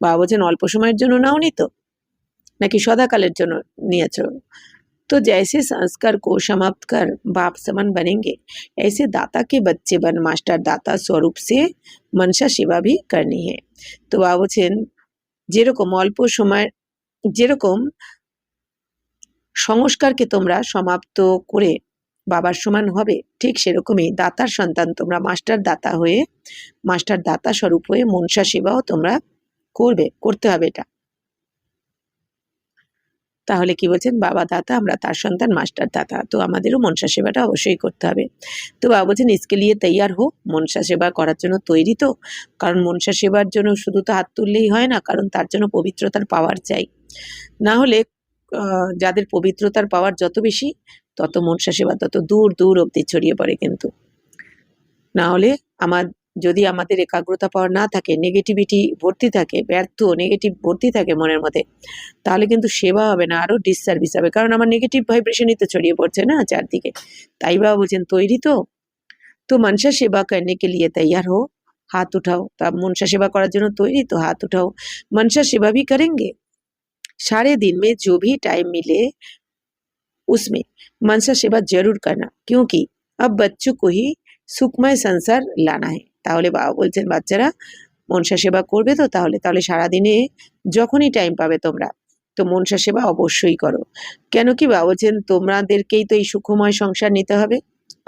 বাবা বলছেন অল্প সময়ের জন্য নাওনি তো, নাকি সদাকালের জন্য নিয়েছো? तो जैसे संस्कार को समाप्त कर बाप समान बनेंगे, ऐसे दाता के बच्चे बन मास्टर दाता स्वरूप से मनसा सेवा भी करनी है। तो বাবা বলছেন যেরকম অল্প সময় যেরকম সংস্কারকে তোমরা সমাপ্ত করে বাবার সমান হবে, ঠিক সেরকমই দাতার সন্তান তোমরা মাস্টার দাতা হয়ে, মাস্টার দাতা স্বরূপ হয়ে মনসা সেবাও তোমরা করতে হবে এটা। তাহলে কি বলছেন, বাবা দাতা, আমরা তার সন্তান মাস্টার দাতা, তো আমাদেরও মনসা সেবাটা অবশ্যই করতে হবে। তো বাবা বলছেন ইসকে লিয়ে তৈয়ার হো, মনসা সেবা করার জন্য তৈরি তো? কারণ মনসা সেবার জন্য শুধু তো হাত তুললেই হয় না, কারণ তার জন্য পবিত্রতার পাওয়ার চাই। না হলে যাদের পবিত্রতার পাওয়ার যত বেশি, তত মনসা সেবা তত দূর দূর অবধি ছড়িয়ে পড়ে। কিন্তু না হলে যদি আমাদের একাগ্রতা পাওয়ার না থাকে, নেগেটিভিটি ভর্তি থাকে, নেগেটিভ ভর্তি থাকে মনের মধ্যে, তাহলে কিন্তু সেবা হবে না, আরো ডিসসার্ভিস হবে, কারণ আমার নেগেটিভ ভাইব্রেশনই তো ছড়িয়ে পড়ছে না চারদিকে। তাই বাবা বলছেন তৈরি তো मनसा सेवा करने के लिए तैयार हो, हाथ उठाओ। তা মনসা সেবা করার জন্য তৈরি তো, हाथ उठाओ। मनसा सेवा भी करेंगे, सारे दिन में जो भी टाइम मिले उसमें मनसा सेवा जरूर करना, क्योंकि अब बच्चों को ही সুখময় সংসার লানা है। তাহলে বাবা বলছেন বাচ্চারা মনসা সেবা করবে তো, তাহলে সারাদিনে যখনই টাইম পাবে তোমরা, তো মনসা সেবা অবশ্যই করো। কেন কি বাবা বলছেন তোমাদেরকেই তো এই সুখময় সংসার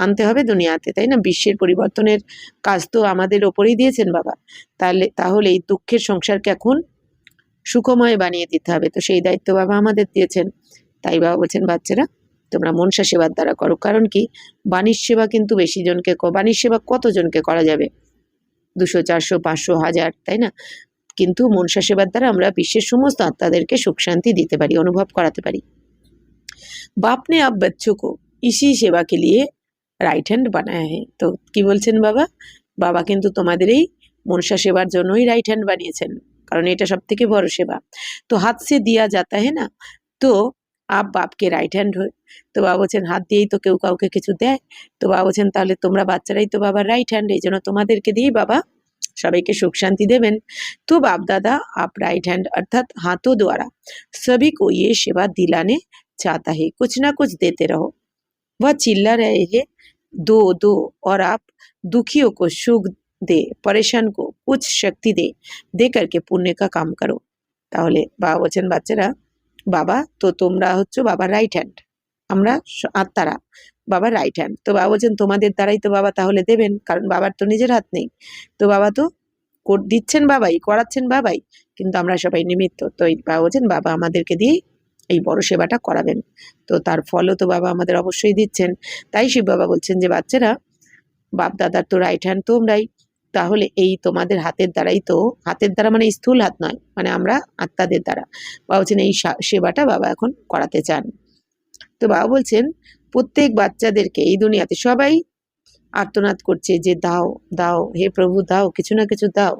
আনতে হবে দুনিয়াতে, তাই না? বিশ্বের পরিবর্তনের কাজ তো আমাদের ওপরেই দিয়েছেন বাবা। তাহলে এই দুঃখের সংসারকে এখন সুখময় বানিয়ে দিতে হবে, তো সেই দায়িত্ব বাবা আমাদের দিয়েছেন। তাই বাবা বলছেন বাচ্চারা তোমরা মনসা সেবার দ্বারা করো। কারণ কি, বাণীর সেবা কিন্তু বাণীর সেবা কতজনকে করা যাবে? 200, 400, 500, 1000, তাই না? কিন্তু মনসা সেবার দ্বারা আমরা বিশ্বের সমস্ত আত্মাদেরকে সুখ শান্তি দিতে পারি, অনুভব করাতে পারি। বাপ নে আপ बच्चों को इसी सेवा के लिए রাইট হ্যান্ড বানায়া है। তো কি বলছেন বাবা কিন্তু তোমাদের এই মনসা সেবার জন্যই রাইট হ্যান্ড বানিয়েছেন, কারণ এটা সব থেকে বড় সেবা। তো হাত সে দিয়া যাতা है না, তো আপ বাপকে রাইট হ্যান্ড হয়ে। তো বাবা বলছেন হাত দিয়েই তো কেউ কাউকে কিছু দেয়, তো বাবা বলছেন তাহলে তোমরা বাচ্চারাই তো বাবার রাইট হ্যান্ড, এই জন্য তোমাদেরকে দিয়েই বাবা সবাইকে সুখ শান্তি দেবেন। तो बाप दादा आप राइट हैंड अर्थात हाथों द्वारा सभी को ये सेवा दिलाने चाहता है, कुछ ना कुछ देते रहो। वह चिल्ला रहे हैं दो दो, और आप दुखियों को सुख दे, परेशान को कुछ शक्ति दे करके पुण्य का काम करो। তাহলে বাবা বলছেন বাচ্চারা বাবা তো তোমরা হচ্ছে বাবার রাইট হ্যান্ড, আমরা আত্মারা বাবার রাইট হ্যান্ড। তো বাবা বলছেন তোমাদের দ্বারাই তো বাবা তাহলে দেবেন, কারণ বাবার তো নিজের হাত নেই। তো বাবা তো দিচ্ছেন বাবাই, করাচ্ছেন বাবাই, কিন্তু আমরা সবাই নিমিত্ত। তো বাবা বলছেন বাবা আমাদেরকে দিয়ে এই বড় সেবাটা করাবেন, তো তার ফলও তো বাবা আমাদের অবশ্যই দিচ্ছেন। তাই শিব বাবা বলছেন যে বাচ্চারা বাপ দাদার তো রাইট হ্যান্ড তোমরাই, তাহলে এই তোমাদের হাতের দ্বারা মানে স্থূল হাত নয়, মানে আমরা আত্মাদের দ্বারা বাবা বলছেন এই সেবাটা বাবা এখন করাতে চান। তো বাবা বলছেন প্রত্যেক বাচ্চাদেরকে এই দুনিয়াতে সবাই আর্তনাদ করছে যে দাও দাও হে প্রভু দাও, কিছু না কিছু দাও,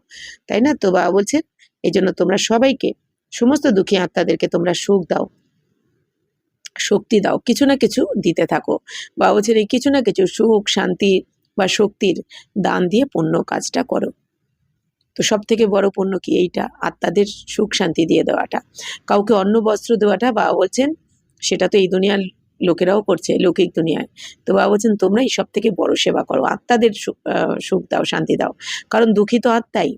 তাই না? তো বাবা বলছেন এই জন্য তোমরা সবাইকে, সমস্ত দুঃখী আত্মাদেরকে তোমরা সুখ দাও, শক্তি দাও, কিছু না কিছু দিতে থাকো। বাবা বলছেন এই কিছু না কিছু সুখ শান্তি বা শক্তির দান দিয়ে পুণ্য কাজটা করো। তো সব থেকে বড় পুণ্য কি? এইটা, আত্মাদের সুখ শান্তি দিয়ে দেওয়াটা, কাউকে অন্ন বস্ত্র দেওয়াটা। বাবা বলছেন সেটা তো এই দুনিয়ার লোকেরাও করছে, লৌকিক দুনিয়ায়। তো বাবা বলছেন তোমরা এই সব থেকে বড় সেবা করো, আত্মাদের সুখ দাও, শান্তি দাও, কারণ দুঃখী তো আত্মাই।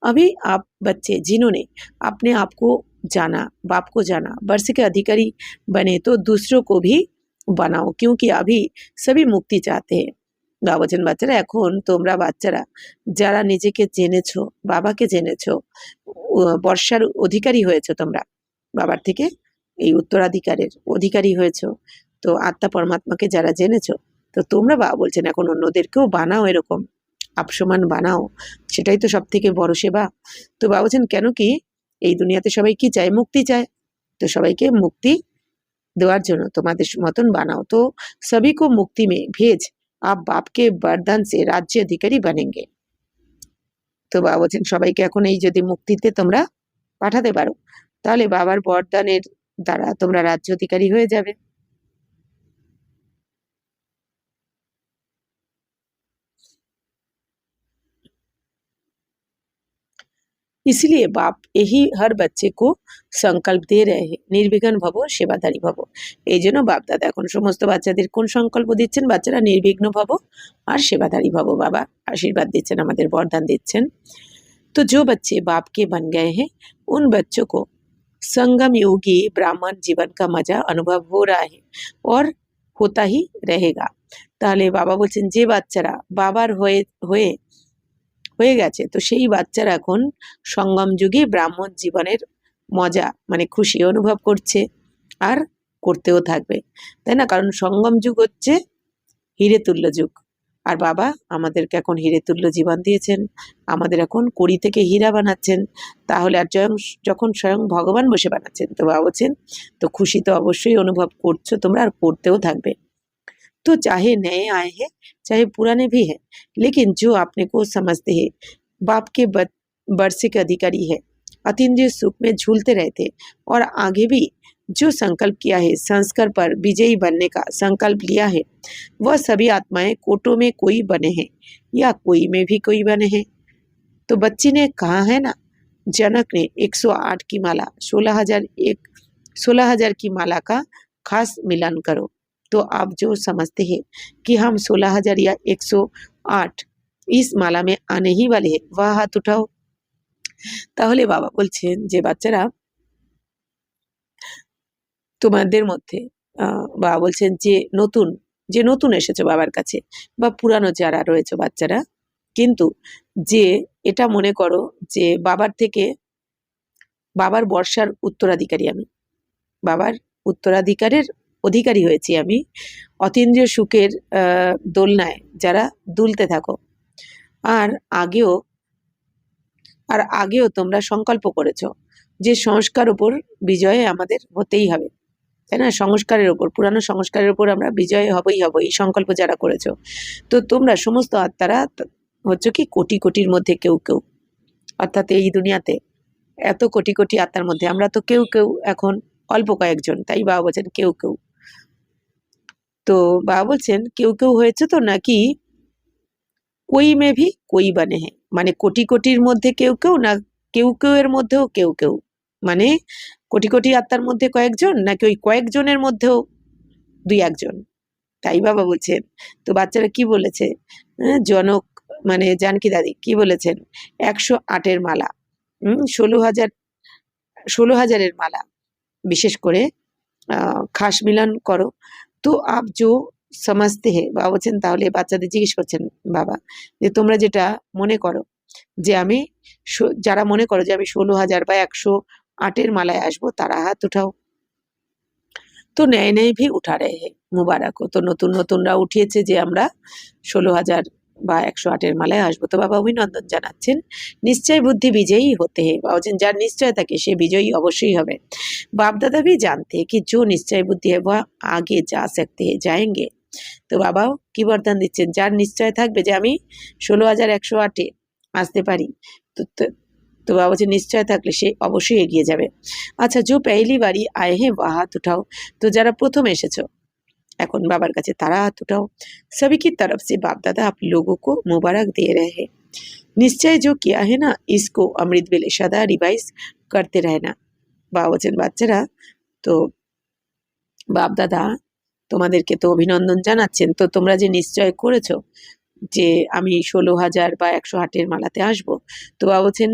अभी आप बच्चे जिन्होंने अपने आप को जाना, बाप को जाना, वर्ष के अधिकारी बने, तो दूसरों को भी बनाओ, क्योंकि अभी सभी मुक्ति चाहते हैं। বাবা বলছেন বাচ্চারা এখন তোমরা বাচ্চারা যারা নিজেকে জেনেছো, বাবাকে জেনেছো, বর্ষার অধিকারী হয়েছো, তোমরা বাবার থেকে এই উত্তরাধিকারের অধিকারী হয়েছো, তো আত্মা পরমাত্মাকে যারা জেনেছো, তো তোমরা বাবা বলছেন এখন অন্যদেরকেও বানাও, এরকম আপসমান বানাও, সেটাই তো সব থেকে বড় সেবা। তো বাবা বলছেন কেন কি এই দুনিয়াতে সবাই কি চায়? মুক্তি চায়। তো সবাইকে মুক্তি देवार जन्य तुम्हारे मतन बनाओ। तो सभी को मुक्ति में भेज, आप बाप के वरदान से राज्य अधिकारी बनेंगे। तो बाबा बोलছেন সবাইকে এখন এই যদি মুক্তিতে তোমরা পাঠাতে পারো তাহলে বাবার বরদানের দ্বারা তোমরা রাজ্য অধিকারী হয়ে যাবে। इसलिए बाप यही हर बच्चे को संकल्प दे रहे हैं, निर्विघ्न भवो सेवाधारी भवो। এই জন্য বাপ দাদা এখন সমস্ত বাচ্চাদের কোন সংকল্প দিচ্ছেন? বাচ্চারা নির্বিঘ্ন ভব আর সেবাধারী ভব। বাবা আশীর্বাদ দিচ্ছেন, আমাদের বরদান দিচ্ছেন। तो जो बच्चे बाप के बन गए हैं उन बच्चों को संगम योगी ब्राह्मण जीवन का मजा अनुभव हो रहा है और होता ही रहेगा। তাহলে বাবা বলছেন যে বাচ্চারা বাবার হয়ে হয়ে গেছে তো সেই বাচ্চারা এখন সঙ্গম যুগে ব্রাহ্মণ জীবনের মজা মানে খুশি অনুভব করছে আর করতেও থাকবে, তাই না? কারণ সঙ্গম যুগ হচ্ছে হিরে তুল্য যুগ, আর বাবা আমাদেরকে এখন হিরে তুল্য জীবন দিয়েছেন, আমাদের এখন কড়ি থেকে হীরা বানাচ্ছেন। তাহলে আর যখন স্বয়ং ভগবান বসে বানাচ্ছেন তো বাবা বলছেন তো খুশি তো অবশ্যই অনুভব করছো তোমরা আর করতেও থাকবে। तो चाहे नए आए हैं चाहे पुराने भी हैं, लेकिन जो अपने को समझते हैं बाप के वर्षे के अधिकारी है, अतीन्द्रिय सुख में झूलते रहते और आगे भी जो संकल्प किया है संस्कार पर विजयी बनने का संकल्प लिया है, वह सभी आत्माएं कोटों में कोई बने हैं या कोई में भी कोई बने हैं। तो बच्ची ने कहा है ना, जनक ने 108 की माला 16,000 की माला का खास मिलन करो। तो आप जो समझते हैं कि हम 16,000 या 108 इस माला में आने ही वाले हैं वह हाथ उठाओ। তাহলে বাবা বলছেন যে বাচ্চারা তোমাদের মধ্যে বাবা বলছেন যে নতুন এসেছো বাবার কাছে বা পুরানো যারা রয়েছে বাচ্চারা, কিন্তু যে এটা মনে করো যে বাবার বর্ষার উত্তরাধিকারী আমি, বাবার উত্তরাধিকারের অধিকারী হয়েছি আমি, অতীন্দ্রিয় সুখের দোলনায় যারা দুলতে থাকো। আর আগেও তোমরা সংকল্প করেছো যে সংস্কার উপর বিজয় আমাদের হতেই হবে, তাই না? সংস্কারের উপর, পুরানো সংস্কারের উপর আমরা বিজয় হবই এই সংকল্প যারা করেছো। তো তোমরা সমস্ত আত্মারা হচ্ছে কি কোটি কোটির মধ্যে কেউ অর্থাৎ এই দুনিয়াতে এত কোটি কোটি আত্মার মধ্যে আমরা তো কেউ এখন অল্প কয়েকজন, তাই বাবা বলছেন কেউ। তো বাবা বলছেন কেউ হয়েছে তো নাকি কই মে ভি কই বনে হ্যাঁ, মানে কোটি কোটির মধ্যে কেউ না কেউ এর মধ্যেও কেউ, মানে কোটি কোটি আত্মার মধ্যে কয়েকজন নাকি ওই কয়েকজনের মধ্যেও 2-1 জন, তাই বাবা বলছেন। তো বাচ্চারা কি বলেছে? জনক মানে জানকী দাদি কি বলেছেন? 108-এর মালা, 16,000-এর মালা বিশেষ করে খাস মিলন করো। তো আপ जो समझते हैं বাবা বলছেন, তাহলে বাচ্চাদের জিজ্ঞেস করছেন বাবা যে তোমরা যেটা মনে করো যে আমি যারা মনে করো যে আমি 16,000 বা 108-এর মালায় আসবো তারা হাত উঠাও। তো নয়ে ভি উঠা রে হে মুবারক हो। তো নতুনরা উঠিয়েছে যে আমরা 16,000 বা 108-এর মালায় আসবো। তো বাবা অভিনন্দন জানাচ্ছেন, নিশ্চয় বুদ্ধি বিজয়ী হতে हैं। বাবা বলছেন যার নিশ্চয় থাকে সে বিজয়ী অবশ্যই হবে। बाप दादा भी जानते हैं कि जो निश्चय बुद्धि है वह आगे जा सकते हैं जाएंगे। তো বাবাও কি বরদান দিচ্ছেন? যার নিশ্চয় থাকবে যে আমি 16,108-এ আসতে পারি তো বাবা বলছেন নিশ্চয় থাকলে সে অবশ্যই এগিয়ে যাবে। আচ্ছা, जो पहली बारी आए हैं वह हाथ उठाओ। তো যারা প্রথম এসেছো এখন বাবার কাছে তারা हाथ उठाओ। सभी की तरफ से बाप दादा आप लोगों को मुबारक दे रहे हैं। निश्चय जो किया है ना इसको अमृत बेले सदा रिवाइज करते रहना। বাবা বলছেন বাচ্চারা তো বাপ দাদা তোমাদেরকে তো অভিনন্দন জানাচ্ছেন। তো তোমরা যে নিশ্চয় করেছো যে আমি 16,000 বা 108-এর মালাতে আসবো, তো বাবা বলছেন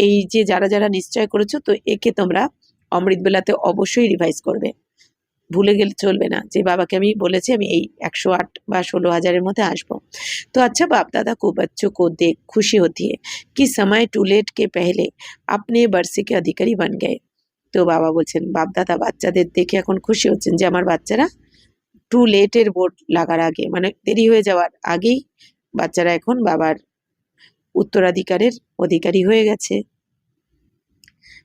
এই যে যারা নিশ্চয় করেছো তো একে তোমরা অমৃত বেলাতে অবশ্যই রিভাইজ করবে, ভুলে গেলে চলবে না যে বাবাকে আমি বলেছি আমি এই 108 বা 16,000-এর মধ্যে আসবো। तो अच्छा बाप दादा को बच्चों को देख खुशी होती है कि समय टू लेट के पहले अपने वर्षे के अधिकारी बन गए। তো বাবা বলছেন বাপ দাদা বাচ্চাদের দেখে এখন খুশি হচ্ছেন যে আমার বাচ্চারা টু লেটের বোর্ড লাগার আগে মানে দেরি হয়ে যাওয়ার আগেই বাচ্চারা এখন বাবার উত্তরাধিকারের অধিকারী হয়ে গেছে।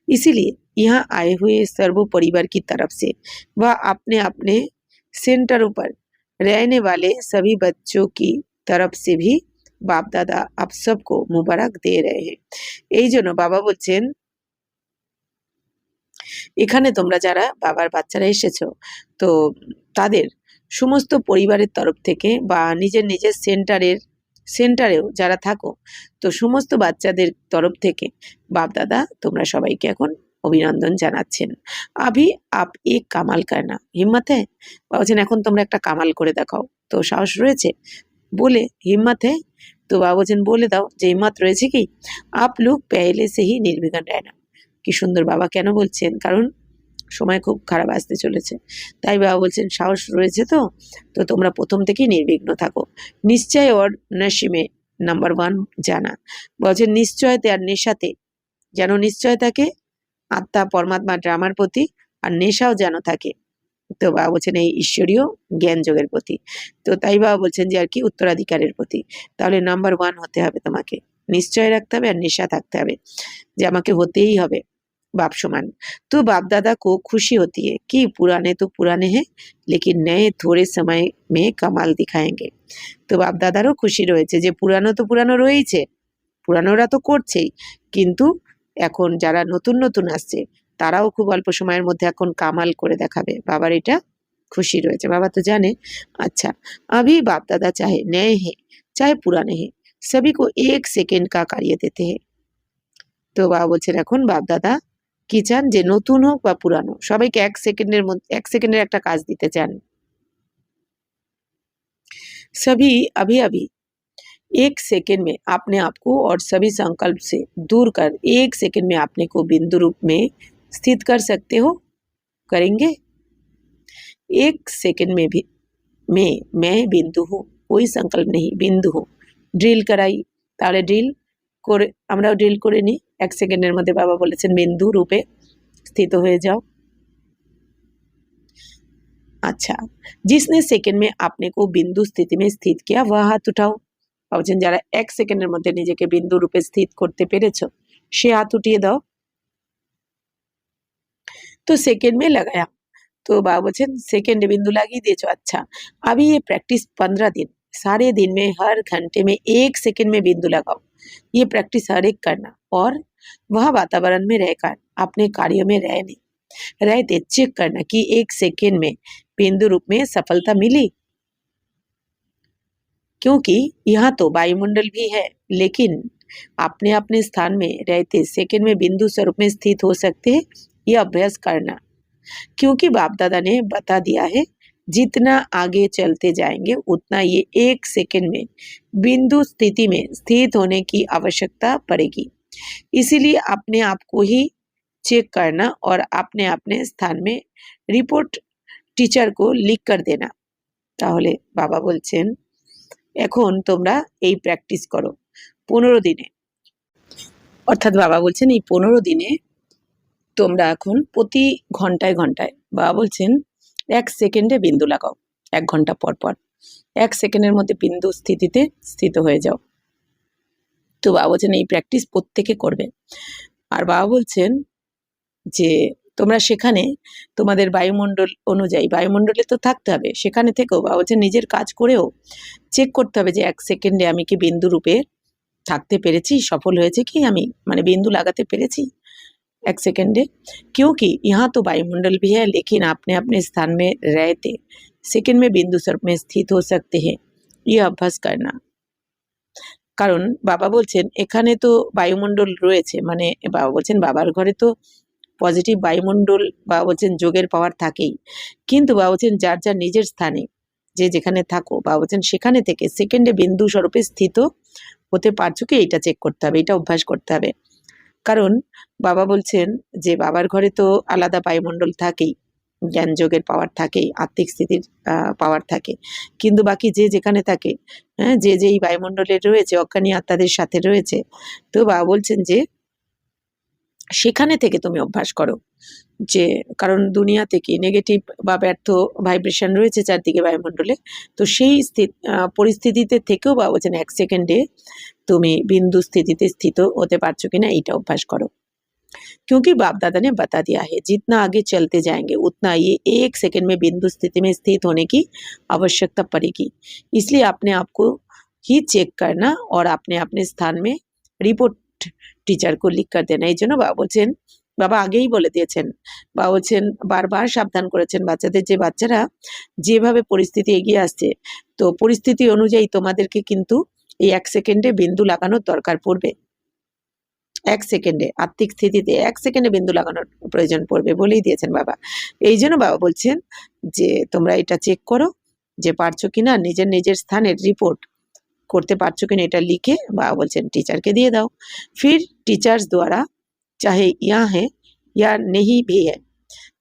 इसीलिए यहाँ आए हुए सर्व परिवार की तरफ से व अपने अपने सेंटरों पर रहने वाले सभी बच्चों की तरफ से भी बाप दादा आप सबको मुबारक दे रहे हैं। এই জন্য বাবা বলছেন এখানে তোমরা যারা বাবার বাচ্চারা এসেছো তো তাদের সমস্ত পরিবারের তরফ থেকে বা নিজের নিজের সেন্টারেও যারা থাকো তো সমস্ত বাচ্চাদের তরফ থেকে বাপ দাদা তোমরা সবাইকে এখন অভিনন্দন জানাচ্ছেন। আভি আপ এক কামাল করনা হিম্মত হ্যায়, বলছেন এখন তোমরা একটা কামাল করে দেখাও, তো সাহস রয়েছে বলে হিম্মত হ্যায়, তো বাবা বলছেন বলে দাও যে হিম্মত রয়েছে কি আপ লোক পেহলে সে হি নির্বিঘ্ন रहना। কি সুন্দর বাবা কেন বলছেন, কারণ সময় খুব খারাপ আসতে চলেছে, তাই বাবা বলছেন সাহস রয়েছে তো তো তোমরা প্রথম থেকেই নির্বিঘ্ন থাকো। নিশ্চয় ওর নসিমে নাম্বার 1 জানা, বলছেন নিশ্চয়তে আর নেশাতে যেন নিশ্চয় থাকে, আত্মা পরমাত্মা ড্রামার প্রতি, আর নেশাও যেন থাকে। তো বাবা বলছেন এই ঈশ্বরীয় জ্ঞান যোগের প্রতি, তো তাই বাবা বলছেন যে আর কি উত্তরাধিকারের প্রতি। তাহলে নাম্বার 1 হতে হবে, তোমাকে নিশ্চয় রাখতে হবে আর নেশা থাকতে হবে যে আমাকে হতেই হবে बाप समान। तो बाप दादा को खुशी होती है कि पुराने तो पुराने हैं लेकिन नए थोड़े समय में कमाल दिखाएंगे। तो बाप दादाরও খুশি রয়েছে যে পুরানো তো পুরানো রয়েছে, পুরানোরা তো করছেই, কিন্তু এখন যারা নতুন নতুন আসছে তারাও খুব অল্প সময়ের মধ্যে এখন কামাল করে দেখাবে। বাবার এটা খুশি রয়েছে, বাবা তো জানে। আচ্ছা अभी बाप दादा चाहे नए हैं चाहे पुराने हैं सभी को 1 सेकंड का कार्य देते हैं। তো বাবা বলছেন এখন বাপ দাদা কি চান যে নতুন হোক বা পুরানো সবাইকে 1 সেকেন্ডের একটা কাজ দিতে চান। सभी अभी अभी 1 सेकंड में अपने आप को और सभी संकल्प से दूर कर 1 सेकंड में अपने को बिंदु रूप में स्थित कर सकते हो, करेंगे? 1 सेकंड में भी मैं बिंदु हूँ, कोई संकल्प नहीं, बिंदु हूँ। ড্রিল করাই, তাহলে ড্রিল করে আমরাও ড্রিল করে নিই। 1 সেকেন্ডের মধ্যে বাবা বলেছেন বিন্দু রূপে স্থিত হয়ে যাও। अच्छा जिसने सेकंड में अपने को बिंदु स्थिति में स्थित किया वह हाथ उठाओ। ভাবছেন যারা 1 সেকেন্ডের মধ্যে নিজেকে বিন্দু রূপে স্থিত করতে পেরেছো সে হাত উঠিয়ে দাও। तो सेकंड में लगाया, तो बाबा বলছেন সেকেন্ডে বিন্দু লাগিয়ে দিয়েছো। अच्छा अभी ये प्रैक्टिस 15 दिन सारे दिन में हर घंटे में 1 सेकंड में बिंदु लगाओ। ये प्रैक्टिस हर एक करना और वह वातावरण में रहकर अपने कार्यों में रहते चेक करना कि 1 सेकंड में बिंदु रूप में सफलता मिली, क्योंकि यहाँ तो वायुमंडल भी है लेकिन अपने अपने स्थान में रहते सेकंड में बिंदु स्वरूप में स्थित हो सकते हैं। यह अभ्यास करना, क्योंकि बाप दादा ने बता दिया है जितना आगे चलते जाएंगे उतना ये 1 सेकंड में बिंदु स्थिति में स्थित होने की आवश्यकता पड़ेगी। इसीलिए अपने आप को ही चेक करना और अपने अपने स्थान में रिपोर्ट टीचर को लिख कर देना। তাহলে বাবা বলছেন এখন তোমরা এই প্র্যাকটিস করো 15 দিনে, অর্থাৎ বাবা বলছেন এই 15 দিনে তোমরা এখন প্রতি ঘন্টায় ঘন্টায় বাবা বলছেন 1 সেকেন্ডে বিন্দু লাগাও, 1 ঘন্টা পর পর 1 সেকেন্ডের মধ্যে বিন্দু স্থিতিতে স্থিত হয়ে যাও। তো বাবা বলছেন এই প্র্যাকটিস প্রত্যেকে করবে। আর বাবা বলছেন যে তোমরা সেখানে তোমাদের বায়ুমণ্ডল অনুযায়ী বায়ুমণ্ডলে তো থাকতে হবে, সেখানে থেকেও বাবা বলছেন নিজের কাজ করেও চেক করতে হবে যে 1 সেকেন্ডে আমি কি বিন্দু রূপে থাকতে পেরেছি, सफल হয়েছে কি আমি, মানে বিন্দু লাগাতে পেরেছি 1 सेकंड, क्योंकि यहाँ तो वायुमंडल भी है लेकिन अपने अपने स्थान में रहते सेकंड में बिंदु स्वरूप में स्थित हो सकते हैं। ये अभ्यास करना, কারণ বাবা বলছেন এখানে তো বায়ুমণ্ডল রয়েছে, মানে বাবা বলছেন বাবার ঘরে তো পজিটিভ বায়ুমণ্ডল বাবা বলছেন যোগের পাওয়ার থাকেই, কিন্তু বাবা বলছেন যার যার নিজের স্থানে যে যেখানে থাকো বাবা বলছেন সেখানে থেকে সেকেন্ডে বিন্দু স্বরূপে স্থিত হতে পারছো কি এইটা চেক করতে হবে, এটা অভ্যাস করতে হবে। কারণ বাবা বলছেন যে বাবার ঘরে তো আলাদা বায়ুমণ্ডল থাকেই, জ্ঞান যোগের পাওয়ার থাকেই, আত্মিক স্থিতির পাওয়ার থাকে, কিন্তু বাকি যে যেখানে থাকে হ্যাঁ যে যেই বায়ুমণ্ডলে রয়েছে অজ্ঞানী আত্মাদের সাথে রয়েছে, তো বাবা বলছেন যে সেখানে থেকে তুমি অভ্যাস করো যে কারণ দুনিয়া থেকে নেগেটিভ বা ব্যর্থ ভাইব্রেশন রয়েছে চারদিকে বায়ুমণ্ডলে, তো সেই পরিস্থিতিতে থেকেও বাবা বলছেন 1 সেকেন্ডে তুমি বিন্দু স্থিতিতে স্থিত হতে পারছো কিনা এইটা অভ্যাস করো। क्योंकि बाप दादा ने बता दिया है जितना आगे चलते जाएंगे उतना ये 1 सेकंड में बिंदु स्थिति में स्थित होने की आवश्यकता पड़ेगी। इसलिए अपने आप को ही चेक करना और अपने अपने स्थान में रिपोर्ट टीचर को लिख कर देना। এই জন্য বাবা বলছেন, বাবা আগেই বলে দিয়েছেন, বাবা বলছেন বারবার সাবধান করেছেন বাচ্চাদের, যে বাচ্চারা যেভাবে পরিস্থিতি এগিয়ে আসছে তো পরিস্থিতি অনুযায়ী তোমাদেরকে কিন্তু এই 1 সেকেন্ডে বিন্দু লাগানোর দরকার পড়বে। 1 সেকেন্ডে আত্মিক স্থিতিতে 1 সেকেন্ডে বিন্দু লাগানোর প্রয়োজন পড়বে বলেই দিয়েছেন বাবা। এই জন্য বাবা বলছেন যে তোমরা এটা চেক করো যে পারছো কিনা, নিজের নিজের স্থানের রিপোর্ট করতে পারছো কিনা এটা লিখে বাবা বলছেন टीचर के दिए दाओ। फिर टीचर्स द्वारा चाहे यहाँ है या नहीं भी है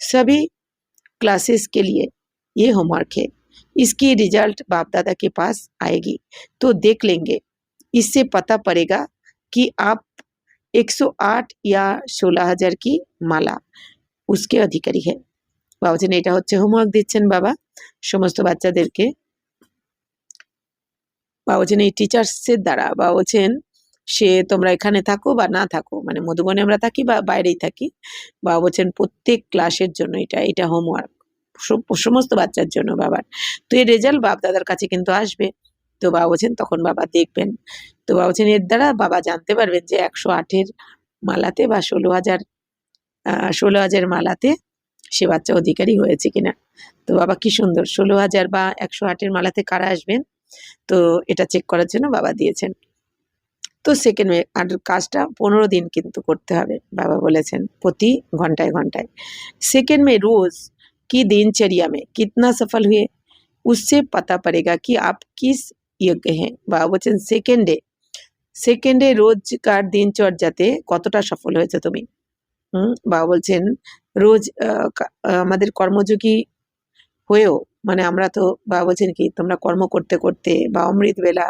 सभी क्लासेस के लिए ये होमवर्क है। इसकी रिजल्ट बाप दादा के पास आएगी तो देख लेंगे। इससे पता पड़ेगा कि आप 108 या 16,000 की माला उसके अधिकारी है। বাবা বলছেন এটা হচ্ছে হোমওয়ার্ক দিচ্ছেন বাবা সমস্ত বাচ্চাদেরকে। বাবা বলছেন এই টিচার্সের দ্বারা, বাবা বলছেন সে তোমরা এখানে থাকো বা না থাকো, মানে মধুবনে আমরা থাকি বা বাইরেই থাকি, বাবা বলছেন প্রত্যেক ক্লাসের জন্য এটা হোমওয়ার্ক সমস্ত বাচ্চার জন্য বাবার। তো এর রেজাল্ট বাপ দাদার কাছে কিন্তু আসবে। তো বাবা বলছেন তখন বাবা দেখবেন। তো বাবা বলছেন এর দ্বারা বাবা জানতে পারবেন যে 108-এর মালাতে বা 16,000 মালাতে সে বাচ্চা অধিকারী হয়েছে কিনা। তো বাবা কি সুন্দর 16,000 বা 108-এর মালাতে কারা আসবেন তো এটা চেক করার জন্য বাবা দিয়েছেন। তো সেকেন্ড में আর কাজটা 15 दिन কিন্তু করতে হবে বাবা বলেছেন, প্রতি ঘন্টায় ঘন্টায়। सेकेंड में रोज की दिनचर्या में कितना सफल हुए उससे पता पड़ेगा कि आप किस योग्य हैं। বাবা বলছেন সেকেন্ডে রোজকার দিনচর্যাতে কতটা সফল হয়েছে তুমি। বাবা বলছেন রোজ আমাদের কর্মযোগী হয়েও, মানে আমরা তো বাবা বলছেন কি তোমরা কর্ম করতে করতে বা অমৃত বেলা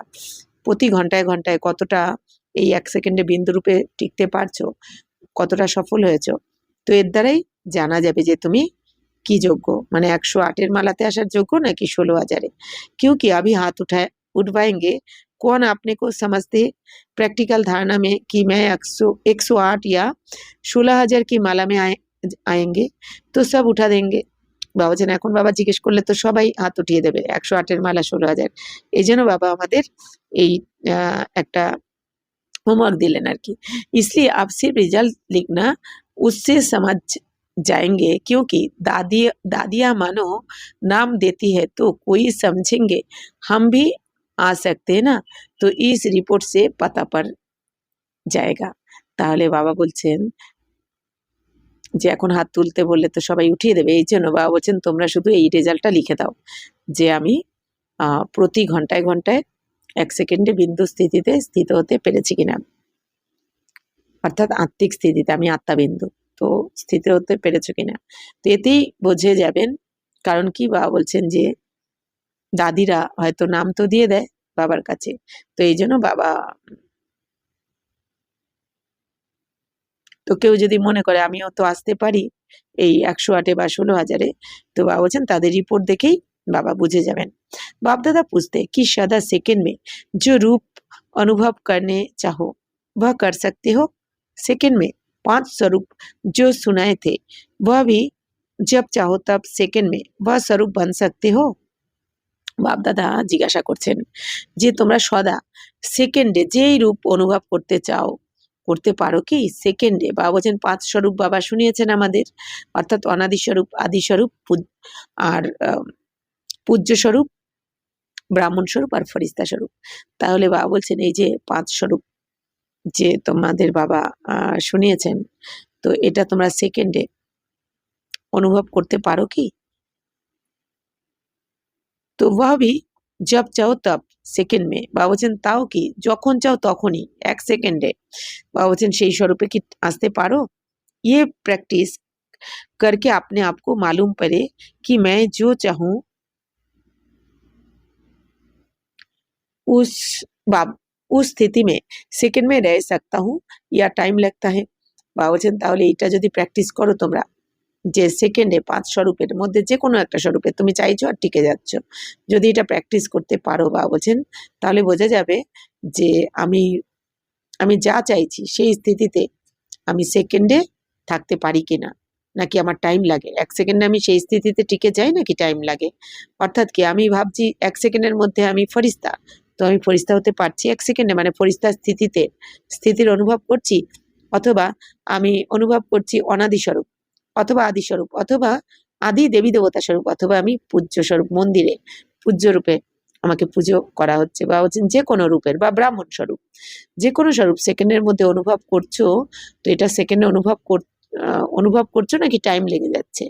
প্রতি ঘন্টায় ঘন্টায় কতটা এই 1 সেকেন্ডে বিন্দু রূপে টিকতে পারছো, কতটা সফল হয়েছো। তো এর দ্বারাই জানা যাবে যে তুমি কি যোগ্য, মানে 108-এর মালাতে আসার যোগ্য নাকি 16,000-এ। क्योंकि अभी हाथ उठवाएंगे कौन अपने को समझते प्रैक्टिकल धारणा में कि मैं 108 या 16,000 की माला में आएंगे तो सब उठा देंगे। বাবা বলছেন এখন বাবা জিজ্ঞেস করলে তো সবাই হাত উঠিয়ে দেবে 108-এর মালা 16,000। এই জন্য বাবা আমাদের এই একটা होमवर्क दिलेन আর কি। इसलिए आप सिर्फ रिजल्ट लिखना उससे समझ जाएंगे क्योंकि दादियाँ मानो नाम देती है तो कोई समझेंगे हम भी आ सकते हैं ना, तो इस रिपोर्ट से पता पड़ जाएगा। তাহলে বাবা বলছেন যে এখন হাত তুলতে বললে তো সবাই উঠিয়ে দেবে, এই জন্য বাবা বলছেন তোমরা শুধু এই রেজাল্টটা লিখে দাও যে আমি প্রতি ঘন্টায় ঘন্টায় 1 সেকেন্ডে বিন্দু স্থিতিতে স্থিত হতে পেরেছি কিনা, অর্থাৎ আত্মিক স্থিতিতে আমি আত্মাবিন্দু তো স্থিত হতে পেরেছো কিনা। তো এতেই বুঝে যাবেন, কারণ কি বাবা বলছেন যে দাদিরা হয়তো নাম তো দিয়ে দেয় বাবার কাছে, তো এই জন্য বাবা, তো কেউ যদি মনে করে আমিও তো আসতে পারি এই 108-এ বা 16,000-এ, তো বাবা বলছেন তাদের রিপোর্ট দেখেই बाबा बुझे जावें। बाप दादा पूछते कि सदा सेकेंड में जो रूप अनुभव करने चाहो वह कर सकते हो। सेकेंड में 5 स्वरूप जो सुनाए थे वह भी जब चाहो तब सेकेंड में वह स्वरूप बन सकते हो। बाप दादा जिज्ञासा करছেন যে তোমরা সদা সেকেন্ডে যেই রূপ অনুভব করতে চাও করতে পারো কি সেকেন্ডে। বাবা বলছেন 5 স্বরূপ বাবা শুনিয়েছেন আমাদের, অর্থাৎ অনাদি স্বরূপ, আদি স্বরূপ আর পূজ্য স্বরূপ, ব্রাহ্মণ স্বরূপ আর ফরিস্তা স্বরূপ। তাহলে বাবা বলছেন এই যে 5 স্বরূপ যে তোমাদের বাবা শুনিয়েছেন, তো এটা তোমরা সেকেন্ডে অনুভব করতে পারো কি। তো वह भी जब चाहो तब सेकेंड में, বাবা বলছেন তাও কি যখন চাও তখনই 1 সেকেন্ডে। বাবা বলছেন সেই স্বরূপে কি আসতে পারো। ये प्रैक्टिस करके अपने आप को मालूम पड़े कि मैं जो चाहूँ उस स्थिति में सेकेंड में रह सकता हूँ या टाइम लगता है। বাবা বলছেন তাহলে এটা যদি প্র্যাকটিস করো তোমরা যে সেকেন্ডে 5 স্বরূপের মধ্যে যে কোনো একটা স্বরূপে তুমি চাইছো আর টিকে যাচ্ছ, যদি এটা প্র্যাকটিস করতে পারো বাবা বলছেন তাহলে বোঝা যাবে যে আমি যা চাইছি সেই স্থিতিতে আমি সেকেন্ডে থাকতে পারি কিনা, নাকি আমার টাইম লাগে, 1 সেকেন্ডে আমি সেই স্থিতিতে টিকে যাই নাকি টাইম লাগে। অর্থাৎ কি আমি ভাবছি 1 সেকেন্ডের মধ্যে আমি ফরিস্তা, তো আমি ফরিস্তা হতে পারছি 1 সেকেন্ডে, মানে ফরিস্তার স্থিতির অনুভব করছি, অথবা আমি অনুভব করছি অনাদি স্বরূপ, অথবা আদি স্বরূপ, অথবা আদি দেবী দেবতা স্বরূপ, অথবা আমি পূজ্য স্বরূপ, মন্দিরে পূজ্য রূপে আমাকে পুজো করা হচ্ছে, বা হচ্ছেন যে কোনো রূপের, বা ব্রাহ্মণ স্বরূপ, যে কোনো স্বরূপ সেকেন্ডের মধ্যে অনুভব করছো। তো এটা সেকেন্ডে অনুভব করছো নাকি টাইম লেগে যাচ্ছে।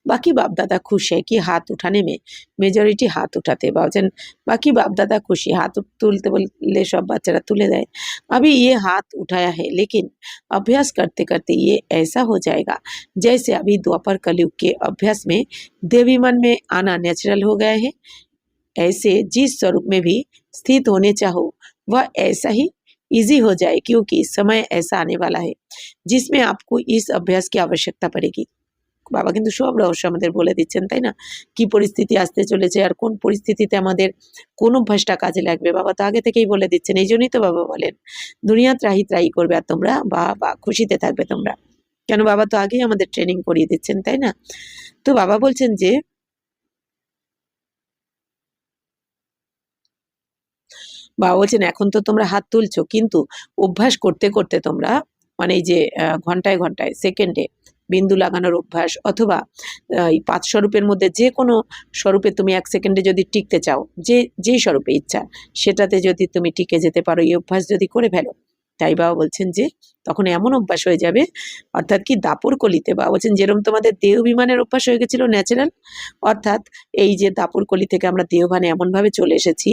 बाकी बाप दादा खुश है कि हाथ उठाने में, मेजॉरिटी हाथ उठाते बावजन, बाकी बाप दादा खुशी हाथ तुलते बोले सब बच्चारा तुले जाए। अभी ये हाथ उठाया है लेकिन अभ्यास करते करते ये ऐसा हो जाएगा जैसे अभी द्वापर कलयुग के अभ्यास में देवी मन में आना नेचुरल हो गया है। ऐसे जिस स्वरूप में भी स्थित होने चाहो वह ऐसा ही इजी हो जाए, क्योंकि समय ऐसा आने वाला है जिसमें आपको इस अभ्यास की आवश्यकता पड़ेगी। বাবা কিন্তু সব রহস্য আমাদের বলে দিচ্ছেন, তাই না? কি পরিস্থিতি আসতে চলেছে আর কোন পরিস্থিতিতে আমাদের কোন অভ্যাসটা কাজে লাগবে, বাবা তো আগে থেকেই বলে দিচ্ছেন। এই জন্যই তো বাবা বলেন দুনিয়া ত্রাহি ত্রাহি করবে আর তোমরা বা খুশিতে থাকবে তোমরা। কেন বাবা তো আগেই আমাদের ট্রেনিং করিয়ে দিচ্ছেন, তাই না? তো বাবা বলছেন যে বাবা বলছেন এখন তো তোমরা হাত তুলছো, কিন্তু অভ্যাস করতে করতে তোমরা মানে এই যে ঘন্টায় ঘন্টায় সেকেন্ডে বিন্দু লাগানোর অভ্যাস, অথবা এই 5 স্বরূপের মধ্যে যে কোনো স্বরূপে তুমি 1 সেকেন্ডে যদি টিকতে চাও, যেই স্বরূপে ইচ্ছা সেটাতে যদি তুমি টিকে যেতে পারো, এই অভ্যাস যদি করে ফেলো, তাই বাবা বলছেন যে তখন এমন অভ্যাস হয়ে যাবে, অর্থাৎ কি দাপর কলিতে বাবা বলছেন যেরকম তোমাদের দেহ বিমানের অভ্যাস হয়ে গেছিল ন্যাচারাল, অর্থাৎ এই যে দাপর কলি থেকে আমরা দেহভানে এমনভাবে চলে এসেছি,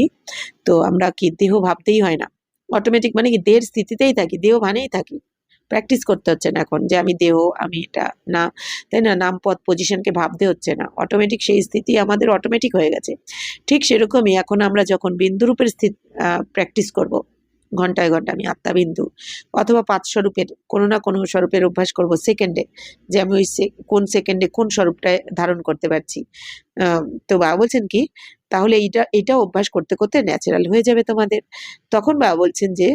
তো আমরা কি দেহ ভাবতেই হয় না, অটোমেটিক মানে কি দেহের স্থিতিতেই থাকি, দেহ ভানেই থাকি। প্র্যাকটিস করতে হচ্ছে না এখন যে আমি দেহ, আমি এটা না, তাই না? নাম পদ পজিশনকে ভাবতে হচ্ছে না, অটোমেটিক সেই স্থিতি আমাদের অটোমেটিক হয়ে গেছে। ঠিক সেরকমই এখন আমরা যখন বিন্দুরূপের প্র্যাকটিস করব, ঘন্টায় ঘন্টা আমি আত্মা বিন্দু, অথবা 5 স্বরূপের কোনো না কোনো স্বরূপের অভ্যাস করব সেকেন্ডে, যে আমি ওই কোন সেকেন্ডে কোন স্বরূপটা ধারণ করতে পারছি। তো বাবা বলছেন কি তাহলে এটা অভ্যাস করতে করতে ন্যাচারাল হয়ে যাবে তোমাদের। তখন বাবা বলছেন যে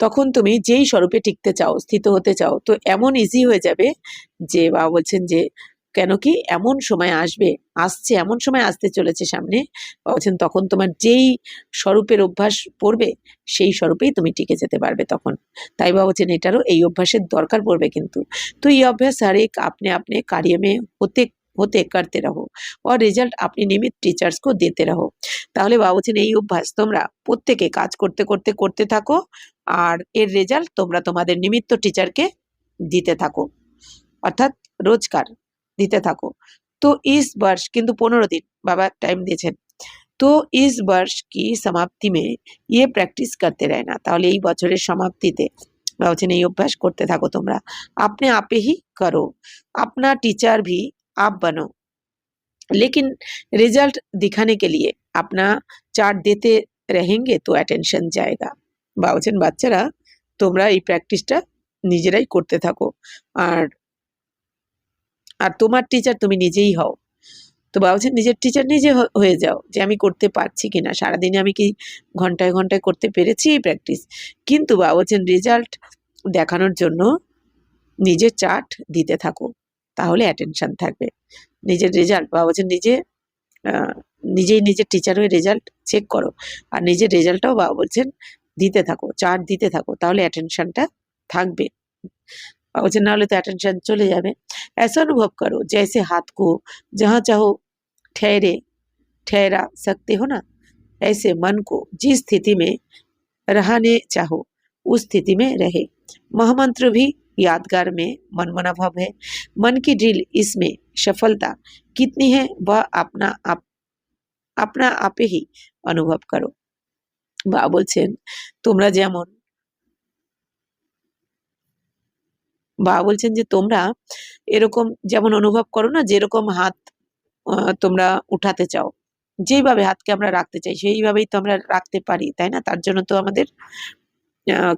তখন তুমি যেই স্বরূপে টিকতে চাও, স্থিত হতে চাও, তো এমন ইজি হয়ে যাবে যে বাবা বলছেন যে কেন কি এমন সময় আসছে, এমন সময় আসতে চলেছে সামনে, বাবা বলছেন তখন তোমার যেই স্বরূপের অভ্যাস পড়বে সেই স্বরূপেই তুমি টিকে যেতে পারবে তখন। তাই বাবা বলছেন এটারও এই অভ্যাসের দরকার পড়বে কিন্তু। তো এই অভ्यास हर एक अपने अपने कार्य में होते करते रहो और रिजल्ट अपने निमित्त टीचर्स को देते रहो। তাহলে বাবা বলছেন এই অভ্যাস তোমরা প্রত্যেকে কাজ করতে করতে করতে থাকো, আর এর রেজাল্ট তোমরা তোমাদের নিমিত্ত টিচারকে দিতে থাকো, অর্থাৎ রোজকার দিতে থাকো। তো इस वर्ष কিন্তু 15 দিন বাবা টাইম দিয়েছেন। তো इस वर्ष की समाप्ति में ये प्रैक्टिस करते रहना, তাহলে এই বছরের সমাপ্তিতে বাবা বলছেন এই অভ্যাস করতে থাকো তোমরা, अपने आप ही करो, अपना टीचर भी आप बनो, लेकिन रिजल्ट दिखाने के लिए अपना चार्ट देते रहेंगे तो अटेंशन जाएगा। বাবা বলছেন বাচ্চারা তোমরা এই প্র্যাকটিসটা নিজেরাই করতে থাকো, আর আর তোমার টিচার তুমি নিজেই হও। তো বাবা বলছেন নিজের টিচার নিজে হয়ে যাও, যে আমি করতে পারছি কিনা, সারাদিনে আমি কি ঘন্টায় ঘন্টায় করতে পেরেছি এই প্র্যাকটিস। কিন্তু বাবা বলছেন রেজাল্ট দেখানোর জন্য নিজের চার্ট দিতে থাকো, তাহলে অ্যাটেনশন থাকবে। নিজের রেজাল্ট বাবা বলছেন নিজেই নিজের টিচার হয়ে রেজাল্ট চেক করো, আর নিজের রেজাল্টটাও বাবা বলছেন দিতে থাকো, চার্ট दिते থাকো, তাহলে অ্যাটেনশনটা থাকবে। বাবা বলছেন না হলে তো অ্যাটেনশন চলে যাবে। ऐसा अनुभव करो जैसे हाथ को जहाँ चाहो ठहरा सकते हो ना, ऐसे मन को जिस स्थिति में रहने चाहो उस स्थिति में रहे। महामंत्र भी यादगार में मनमना भाव है। मन की ड्रिल इसमें सफलता कितनी है वह अपना आप ही अनुभव करो। বাবা বলছেন তোমরা যেমন, বাবা বলছেন যে তোমরা এরকম যেমন অনুভব করো না, যেরকম হাত তোমরা উঠাতে চাও, যেইভাবে হাতকে আমরা রাখতে চাই সেইভাবেই তো আমরা রাখতে পারি, তাই না? তার জন্য তো আমাদের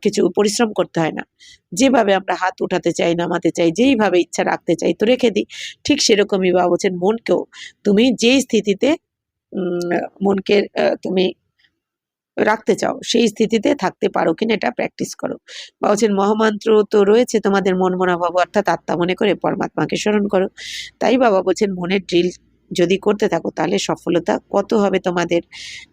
কিছু পরিশ্রম করতে হয় না। যেভাবে আমরা হাত উঠাতে চাই, নামাতে চাই, যেইভাবে ইচ্ছা রাখতে চাই তো রেখে দিই। ঠিক সেরকমই বাবা বলছেন মনকেও তুমি যেই স্থিতিতে মনকে তুমি রাখতে চাও, সেই স্থিতিতে থাকতে পারো কিনা এটা প্র্যাকটিস করো। বা বলছেন মহামন্ত্র তো রয়েছে, তোমাদের মন মনোভাব অর্থাৎ আত্মা মনে করে পরমাত্মাকে স্মরণ করো। তাই বাবা বলছেন মনের ড্রিল যদি করতে থাকো তাহলে সফলতা কত হবে তোমাদের,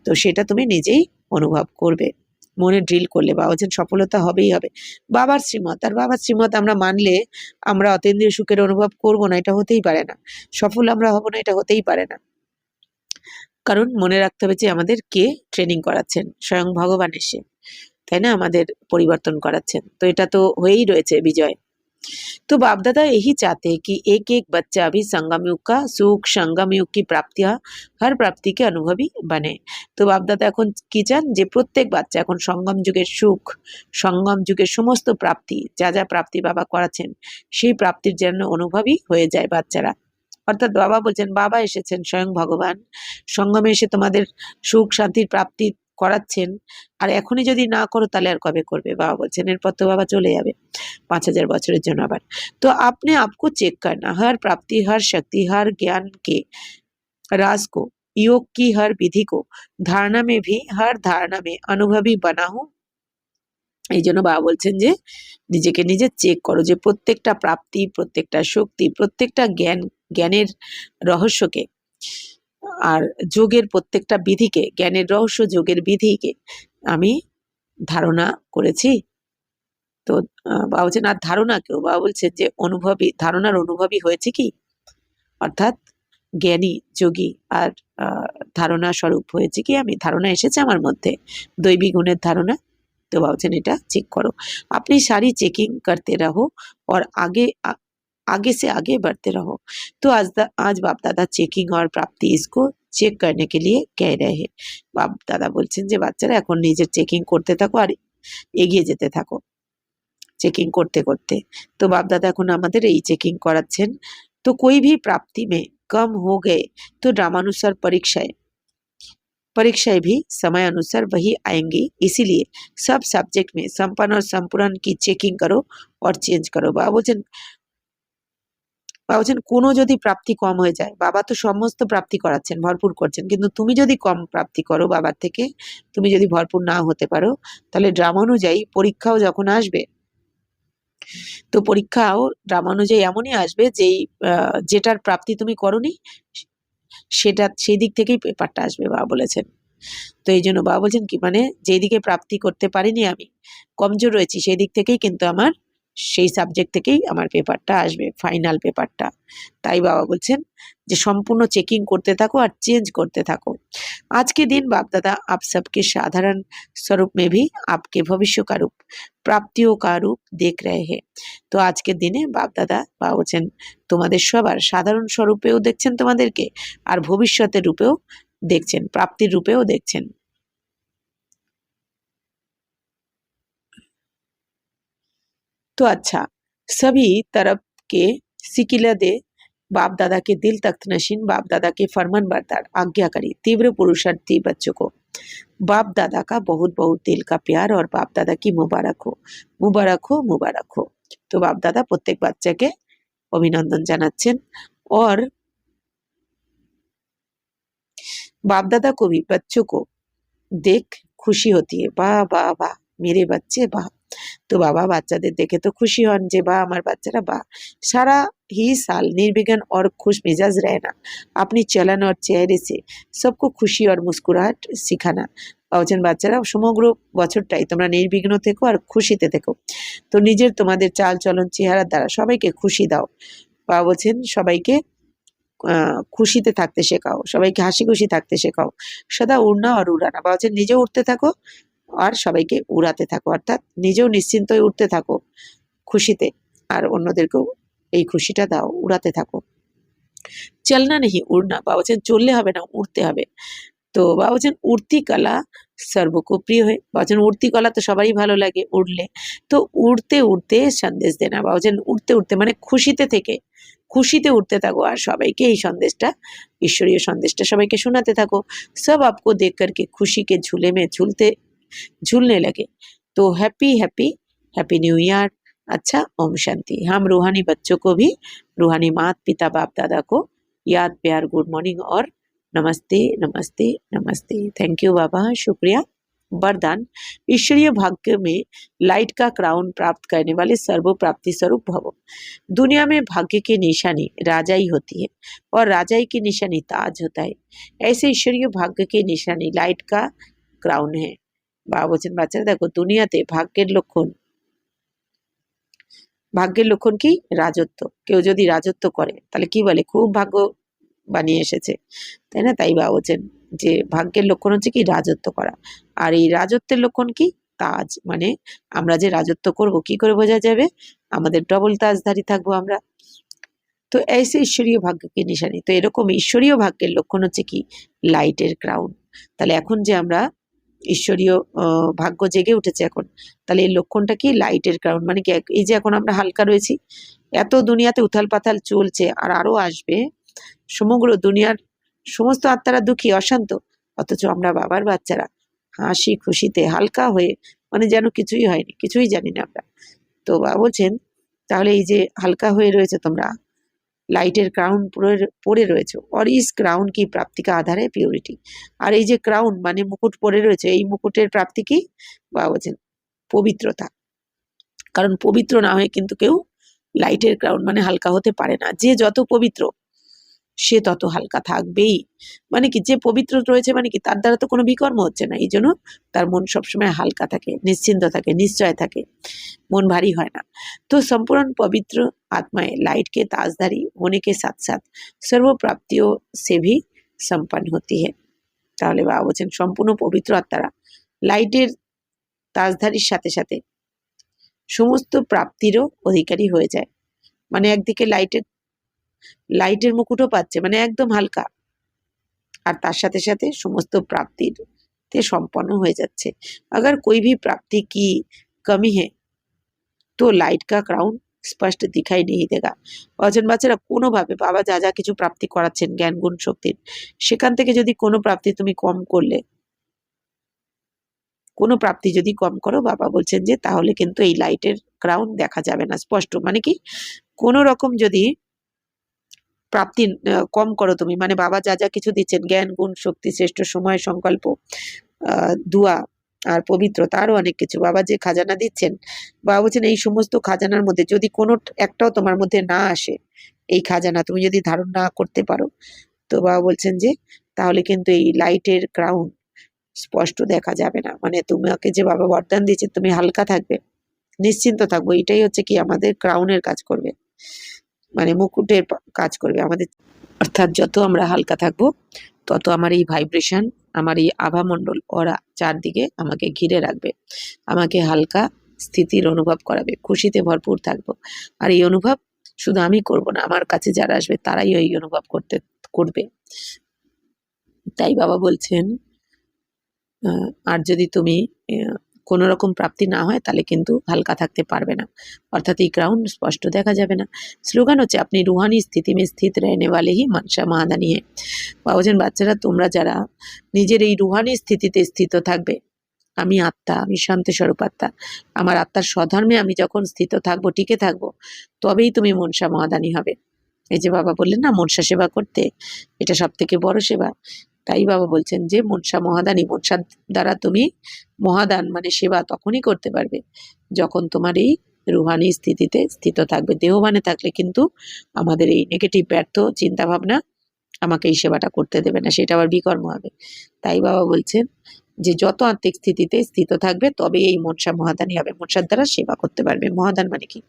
তো সেটা তুমি নিজেই অনুভব করবে। মনে ড্রিল করলে বাবা বলছেন সফলতা হবেই হবে। বাবার শ্রীমত, আর বাবার শ্রীমত আমরা মানলে আমরা অতীন্দ্রিয় সুখের অনুভব করব না, এটা হতেই পারে না। সফল আমরা হব না, এটা হতেই পারে না। কারণ মনে রাখতে হবে যে আমাদের কে ট্রেনিং করাচ্ছেন, স্বয়ং ভগবান এসে, তাই না, আমাদের পরিবর্তন করাচ্ছেন। তো এটা তো হয়েই রয়েছে বিজয়। तो बाप दादा यही चाहते हैं कि एक एक बच्चा भी संगम युग का सुख, संगम युग की प्राप्तियां हर प्राप्ति के अनुभवी बने। তো বাপ দাদা এখন কি চান যে প্রত্যেক বাচ্চা এখন সঙ্গম যুগের সুখ, সঙ্গম যুগের সমস্ত প্রাপ্তি, যা যা প্রাপ্তি বাবা করাচ্ছেন সেই প্রাপ্তির যেন অনুভবী হয়ে যায় বাচ্চারা। অর্থাৎ বাবা বলছেন, বাবা এসেছেন স্বয়ং ভগবান সঙ্গমে এসে তোমাদের সুখ শান্তির প্রাপ্তি করাচ্ছেন। আর এখনই যদি না করো তাহলে আর কবে করবে? বাবা বলছেন এরপর তো বাবা চলে যাবে 5000 বছরের জন্য আবার। तो अपने आप को चेक करना, हर प्राप्ति, हर शक्ति, हर ज्ञान के राज को, योग की हर विधि को धारणा में भी, हर धारणा में अनुभवी बना हूं। এই জন্য বাবা বলছেন যে নিজেকে নিজে চেক করো যে প্রত্যেকটা প্রাপ্তি, প্রত্যেকটা শক্তি, প্রত্যেকটা জ্ঞানের রহস্যকে, আর যোগের প্রত্যেকটা বিধিকে, জ্ঞানের রহস্য যোগের বিধিকে আমি ধারণা করেছি। তো বাবা বলছেন আর ধারণা কেউ, বাবা বলছেন যে অনুভবী, ধারণার অনুভবী হয়েছে কি, অর্থাৎ জ্ঞানী যোগী আর ধারণা স্বরূপ হয়েছে কি আমি, ধারণা এসেছে আমার মধ্যে, দৈবী গুণের ধারণা। তো বাবা বলছেন এটা চেক করো, আপনি সারি চেকিং করতে रहो और आगे से आगे बढ़ते रहो। तो आज बाप दादा चेकिंग और प्राप्ति इसको চেক करने के लिए कह रहे हैं। বাপ দাদা বলছেন যে বাচ্চারা এখন নিজের চেকিং করতে থাকো আর এগিয়ে যেতে থাকো চেকিং করতে করতে। তো বাপ দাদা এখন আমাদের এই চেকিং করাচ্ছেন। तो कोई भी प्राप्ति में कम हो गए तो ड्रामानुसार परीक्षाएं भी समय अनुसार वही आएंगी, इसीलिए सब सब्जेक्ट में संपन्न और संपूर्ण की चेकिंग करो और चेंज करो। বাবা বলছেন কোনো যদি প্রাপ্তি কম হয়ে যায়, বাবা তো সমস্ত প্রাপ্তি করাচ্ছেন, ভরপুর করছেন, কিন্তু তুমি যদি কম প্রাপ্তি করো বাবার থেকে, তুমি যদি ভরপুর না হতে পারো, তাহলে ড্রামা অনুযায়ী পরীক্ষাও যখন আসবে, তো পরীক্ষাও ড্রামা অনুযায়ী এমনই আসবে যেই যেটার প্রাপ্তি তুমি করোনি সেটা সেই দিক থেকেই পেপারটা আসবে, বাবা বলেছেন। তো এই জন্য বাবা বলছেন কি, মানে যেই দিকে প্রাপ্তি করতে পারিনি আমি, কমজোর রয়েছি, সেই দিক থেকেই কিন্তু আমার, সেই সাবজেক্ট থেকেই আমার পেপারটা আসবে, ফাইনাল পেপারটা। তাই বাবা বলছেন যে সম্পূর্ণ চেকিং করতে থাকো আর চেঞ্জ করতে থাকো। आज के दिन बाप दादा आप सबके साधारण स्वरूप में भी आपके भविष्य का रूप, प्राप्तियों का रूप देख रहे हैं। তো আজকের দিনে বাপ দাদা বাবা বলছেন তোমাদের সবার সাধারণ স্বরূপেও দেখছেন তোমাদেরকে, আর ভবিষ্যতের রূপেও দেখছেন, প্রাপ্তির রূপেও দেখছেন। तो अच्छा, सभी तरफ के सिकिला दे बाप दादा के दिल तख्त नशीन, बाप दादा के फरमान बरदार आज्ञाकारी तीव्र पुरुषार्थी बच्चों को बाप दादा का बहुत बहुत दिल का प्यार और बाप दादा की मुबारक हो, मुबारक हो, मुबारक हो। तो बाप दादा প্রত্যেক বাচ্চাকে অভিনন্দন জানাচ্ছেন। और बाप दादा को भी बच्चों को देख खुशी होती है, वाह वाह वाह मेरे बच्चे वाह। তো বাবা বাচ্চাদের দেখে তো খুশি হন যে বাহ আমার বাচ্চারা বাহ। सारा ही साल निर्विघ्न और खुश मिजाज रहना, अपनी चलन और चेहरे से सबको खुशी और मुस्कुराहट सिखाना। বলছেন বাচ্চারা সমগ্র বছরটাই তোমরা নির্বিঘ্ন থেকো আর খুশিতে থেকো, তো নিজের তোমাদের চাল চলন চেহারার দ্বারা সবাইকে খুশি দাও। বাবা বলছেন সবাইকে খুশিতে থাকতে শেখাও, সবাইকে হাসি খুশি থাকতে শেখাও। সদা উড়না আর উড়ানা, বাবা বলছেন নিজেও উঠতে থাকো আর সবাইকে উড়াতে থাকো, অর্থাৎ নিজেও নিশ্চিন্ত হয়ে উঠতে থাকো খুশিতে, আর অন্যদেরকেও এই খুশিটা দাও, উড়াতে থাকো। চলনা নেই উড়না, বাবা বলছেন চললে হবে না, উড়তে হবে। তো বাবা বলছেন উড়তি কলা সর্বকো প্রিয় হয়, বাবা বলছেন উড়তি কলা তো সবারই ভালো লাগে উড়লে, তো উড়তে উড়তে সন্দেশ দেনা, বাবা বলছেন উড়তে উড়তে মানে খুশিতে থেকে খুশিতে উঠতে থাকো আর সবাইকে এই সন্দেশটা, ঈশ্বরীয় সন্দেশটা সবাইকে শোনাতে থাকো। সব আপকো দেখ करके खुशी के झूले में झूलने लगे। तो happy happy happy new year. अच्छा, ओम शांति। हम रूहानी बच्चों को भी रूहानी माता पिता बाप दादा को याद प्यार गुड मॉर्निंग और नमस्ते नमस्ते नमस्ते। थैंक यू बाबा, शुक्रिया। वरदान ईश्वरीय भाग्य में लाइट का क्राउन प्राप्त करने वाले सर्व प्राप्ति स्वरूप भव। दुनिया में भाग्य की निशानी राजाई होती है और राजाई की निशानी ताज होता है। ऐसे ईश्वरीय भाग्य की निशानी लाइट का क्राउन है। बाबा বলছেন বাচ্চারা দেখো দুনিয়াতে ভাগ্যের লক্ষণ কি রাজত্ব। কেউ যদি রাজত্ব করে তাহলে কি বলে খুব ভাগ্য বানিয়ে এসেছে, তাই না? তাই বাবা বলছেন যে ভাগ্যের লক্ষণ হচ্ছে কি রাজত্ব করা। আর এই রাজত্বের লক্ষণ কি তাজ, মানে আমরা যে রাজত্ব করব কি করে বোঝা যাবে? আমাদের ডবল তাজধারী থাকবো আমরা। তো ऐसे ঈশ্বরীয় ভাগ্য কি নিশানি, তো এরকম ঈশ্বরীয় ভাগ্যের লক্ষণ হচ্ছে কি লাইটের ক্রাউন। তাহলে এখন যে আমরা ঈশ্বরীয় ভাগ্য জেগে উঠেছে এখন, তাহলে এর লক্ষণটা কি লাইটের ক্রাউন, মানে কি এই যে এখন আমরা হালকা রয়েছি, এত দুনিয়াতে উথাল পাথাল চলছে আর আরো আসবে, সমগ্র দুনিয়ার সমস্ত আত্মারা দুঃখী অশান্ত, অথচ আমরা বাবার বাচ্চারা হাসি খুশিতে হালকা হয়ে, মানে যেন কিছুই হয়নি, কিছুই জানি না আমরা। তো বাবা বলছেন তাহলে এই যে হালকা হয়ে রয়েছে তোমরা, লাইটের ক্রাউন পরে রয়েছে, और इस क्राउन की प्राप्ति का आधार है प्योरिटी। আর এই যে ক্রাউন মানে মুকুট পরে রয়েছে, এই মুকুটের প্রাপ্তি কি? বাবা বলছেন পবিত্রতা। কারণ পবিত্র না হয়ে কিন্তু কেউ লাইটের ক্রাউন মানে হালকা হতে পারে না। যে যত পবিত্র সে তত হালকা থাকবেই। মানে কি যে পবিত্র রয়েছে মানে কি তার দ্বারা তো কোনো বিকর্ম হচ্ছে না, এই জন্য তার মন সবসময় হালকা থাকে, নিশ্চিন্ত থাকে, নিশ্চয় থাকে, मन भारी হয় না। तो संपूर्ण पवित्र आत्माएं लाइट के ताजधारी होने के साथ साथ सर्व प्राप्तियों से भी संपन्न होती है। তাহলে বাবা বলছেন সম্পূর্ণ পবিত্র আত্মারা লাইটের তাজধারীর সাথে সাথে সমস্ত প্রাপ্তিরও অধিকারী হয়ে যায়। মানে একদিকে লাইটের মুকুটও পাচ্ছে, মানে একদম হালকা, আর তার সাথে সাথে সমস্ত প্রাপ্তিতে সম্পন্ন হয়ে যাচ্ছে। अगर कोई भी प्राप्ति की कमी है তো লাইট কা ক্রাউন স্পষ্ট দিখাই নেই দেগা। অজন বাচ্চারা কোনোভাবে বাবা যা যা কিছু প্রাপ্তি করাচ্ছেন জ্ঞান গুণ শক্তির, সেখান থেকে যদি কোনো প্রাপ্তি তুমি কম করলে, কোনো প্রাপ্তি যদি কম করো, বাবা বলছেন যে তাহলে কিন্তু এই লাইটের ক্রাউন দেখা যাবে না স্পষ্ট। মানে কি কোনো রকম যদি প্রাপ্তি কম করো তুমি, মানে বাবা যা যা কিছু দিচ্ছেন জ্ঞান গুণ শক্তি শ্রেষ্ঠ সময় সংকল্প দুয়া আর পবিত্রতা আরো অনেক কিছু বাবা যে খাজানা দিচ্ছেন, বাবা বলছেন এই সমস্ত খাজানার মধ্যে যদি কোনো একটাও তোমার মধ্যে না আসে, এই খাজানা তুমি যদি ধারণ না করতে পারো, তো বাবা বলছেন যে তাহলে কিন্তু এই লাইটের ক্রাউন স্পষ্ট দেখা যাবে না। মানে তোমাকে যে বাবা বরদান দিয়েছেন তুমি হালকা থাকবে, নিশ্চিন্ত থাকবো, এটাই হচ্ছে কি আমাদের ক্রাউনের কাজ করবে, মানে মুকুটের কাজ করবে আমাদের। অর্থাৎ যত আমরা হালকা থাকবো তত আমার এই ভাইব্রেশন, আমার এই আভামণ্ডল ওরা চারদিকে আমাকে ঘিরে রাখবে, আমাকে হালকা স্থিতির অনুভব করাবে, খুশিতে ভরপুর থাকবো। আর এই অনুভব শুধু আমি করব না, আমার কাছে যারা আসবে তারাই এই অনুভব করবে। তাই বাবা বলছেন আর যদি তুমি কোনো রকম প্রাপ্তি না হয় তাহলে কিন্তু হালকা থাকতে পারবে না, অর্থাৎ এই ক্রাউন স্পষ্ট দেখা যাবে না। স্লোগান হচ্ছে আপনি রুহানি স্থিতি মে স্থিত रहने वाले ही मनसा महादानी है। বাবুজন বাচ্চারা তোমরা যারা নিজের এই রুহানি স্থিতিতে স্থিত থাকবে, আমি আত্মা, আমি শান্ত স্বরূপ আত্মা, আমার আত্মার স্বধর্মে আমি যখন স্থিত থাকবো, টিকে থাকবো, তবেই তুমি মনসা মহাদানী হবে। এই যে বাবা বললেন না মনসা সেবা করতে, এটা সব থেকে বড় সেবা। তাই বাবা বলছেন যে মনসা মহাদানী, মনসার দ্বারা তুমি মহাদান মানে সেবা তখনই করতে পারবে যখন তোমার এই রুহানি স্থিতিতে স্থিত থাকবে। দেহবানে থাকলে কিন্তু আমাদের এই নেগেটিভ ব্যর্থ চিন্তা ভাবনা আমাকে এই সেবাটা করতে দেবে না, সেটা আবার বিকর্ম হবে। তাই বাবা বলছেন যে যত আত্মিক স্থিতিতে স্থিত থাকবে তবে এই মনসা মহাদানী হবে, মনসার দ্বারা সেবা করতে পারবে। মহাদান মানে কি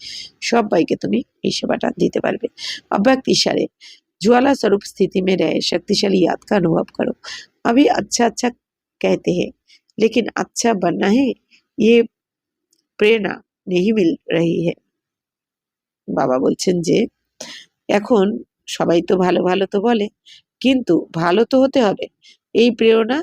সবাইকে তুমি এই সেবাটা দিতে পারবে। अव्यक्त इशारे ज्वाला स्वरूप स्थिति में रहे शक्तिशाली याद का अनुभव करो। अभी अच्छा अच्छा कहते हैं लेकिन अच्छा बनना है ये প্রেরণা नहीं मिल रही है। বাবা বলছেন যে এখন সবাই তো ভালো ভালো তো বলে, কিন্তু ভালো তো হতে হবে, এই প্রেরণা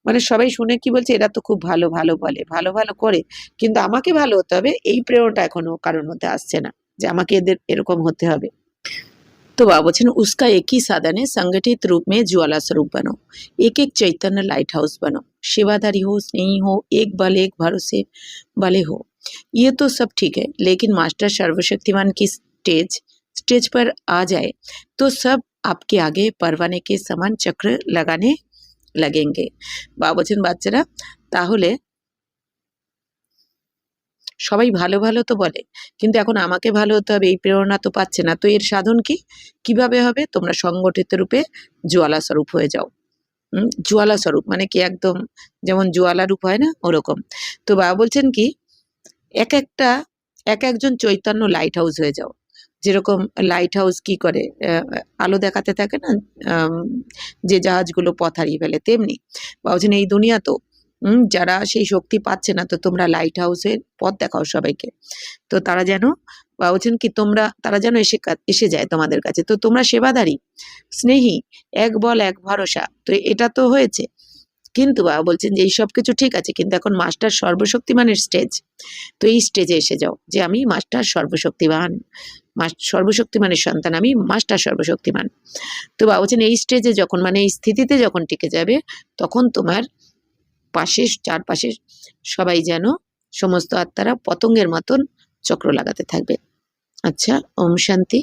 মানে সবাই শুনে কি বলছে এরা তো খুব ভালো ভালো বলে, ভালো ভালো করে, কিন্তু আমাকে ভালো হতে হবে, এই প্রেরণাটা এখনো কারোর মধ্যে আসছে না যে আমাকে এদের এরকম হতে হবে। तो बाबा वचन उसका एक ही साधन है, संगठित रूप में ज्वाला स्वरूप बनो, एक एक चैतन्य लाइट हाउस बनो, सेवादारी हो, स्नेही हो, एक बल एक भरोसे वाले हो। ये तो सब ठीक है, लेकिन मास्टर सर्वशक्तिमान की स्टेज पर आ जाए तो सब आपके आगे परवाने के समान चक्र लगाने লাগেঙ্গে। বাবা বলছেন বাচ্চারা তাহলে সবাই ভালো ভালো তো বলে, কিন্তু এখন আমাকে ভালো হতে হবে এই প্রেরণা তো পাচ্ছে না। তো এর সাধন কি, কিভাবে হবে? তোমরা সংগঠিত রূপে জ্বালা স্বরূপ হয়ে যাও। জ্বালা স্বরূপ মানে কি, একদম যেমন জ্বালা রূপ হয় না, ওরকম। তো বাবা বলছেন কি, এক একটা এক একজন চৈতন্য লাইট হাউস হয়ে যাও। যেরকম লাইট হাউস কি করে, আলো দেখাতে থাকে না, আম, যে জাহাজগুলো পথ হারিয়ে ফেলে, তেমনি বাবা বলছেন এই দুনিয়া তো যারা সেই শক্তি পাচ্ছে না, তো তোমরা লাইট হাউসের পথ দেখাও সবাইকে। তো তারা যেন, বাবা বলছেন কি, তারা যেন এসে যায় তোমাদের কাছে। তো তোমরা সেবাদারী, স্নেহী, এক বল এক ভরসা। তো এটা তো হয়েছে, কিন্তু বাবা বলছেন যে এই সব কিছু ঠিক আছে, কিন্তু এখন মাস্টার সর্বশক্তিমানের স্টেজ। তো এই স্টেজে এসে যাও যে আমি মাস্টার সর্বশক্তিমান, সর্বশক্তিমানের সন্তান, আমি মাস্টার সর্বশক্তিমান। তো বাবা বলছেন এই স্টেজে যখন, মানে এই স্থিতিতে যখন টিকে যাবে, তখন তোমার পাশে চারপাশে সবাই যেন, সমস্ত আত্মারা পতঙ্গের মতন চক্র লাগাতে থাকবে। আচ্ছা, ওম শান্তি।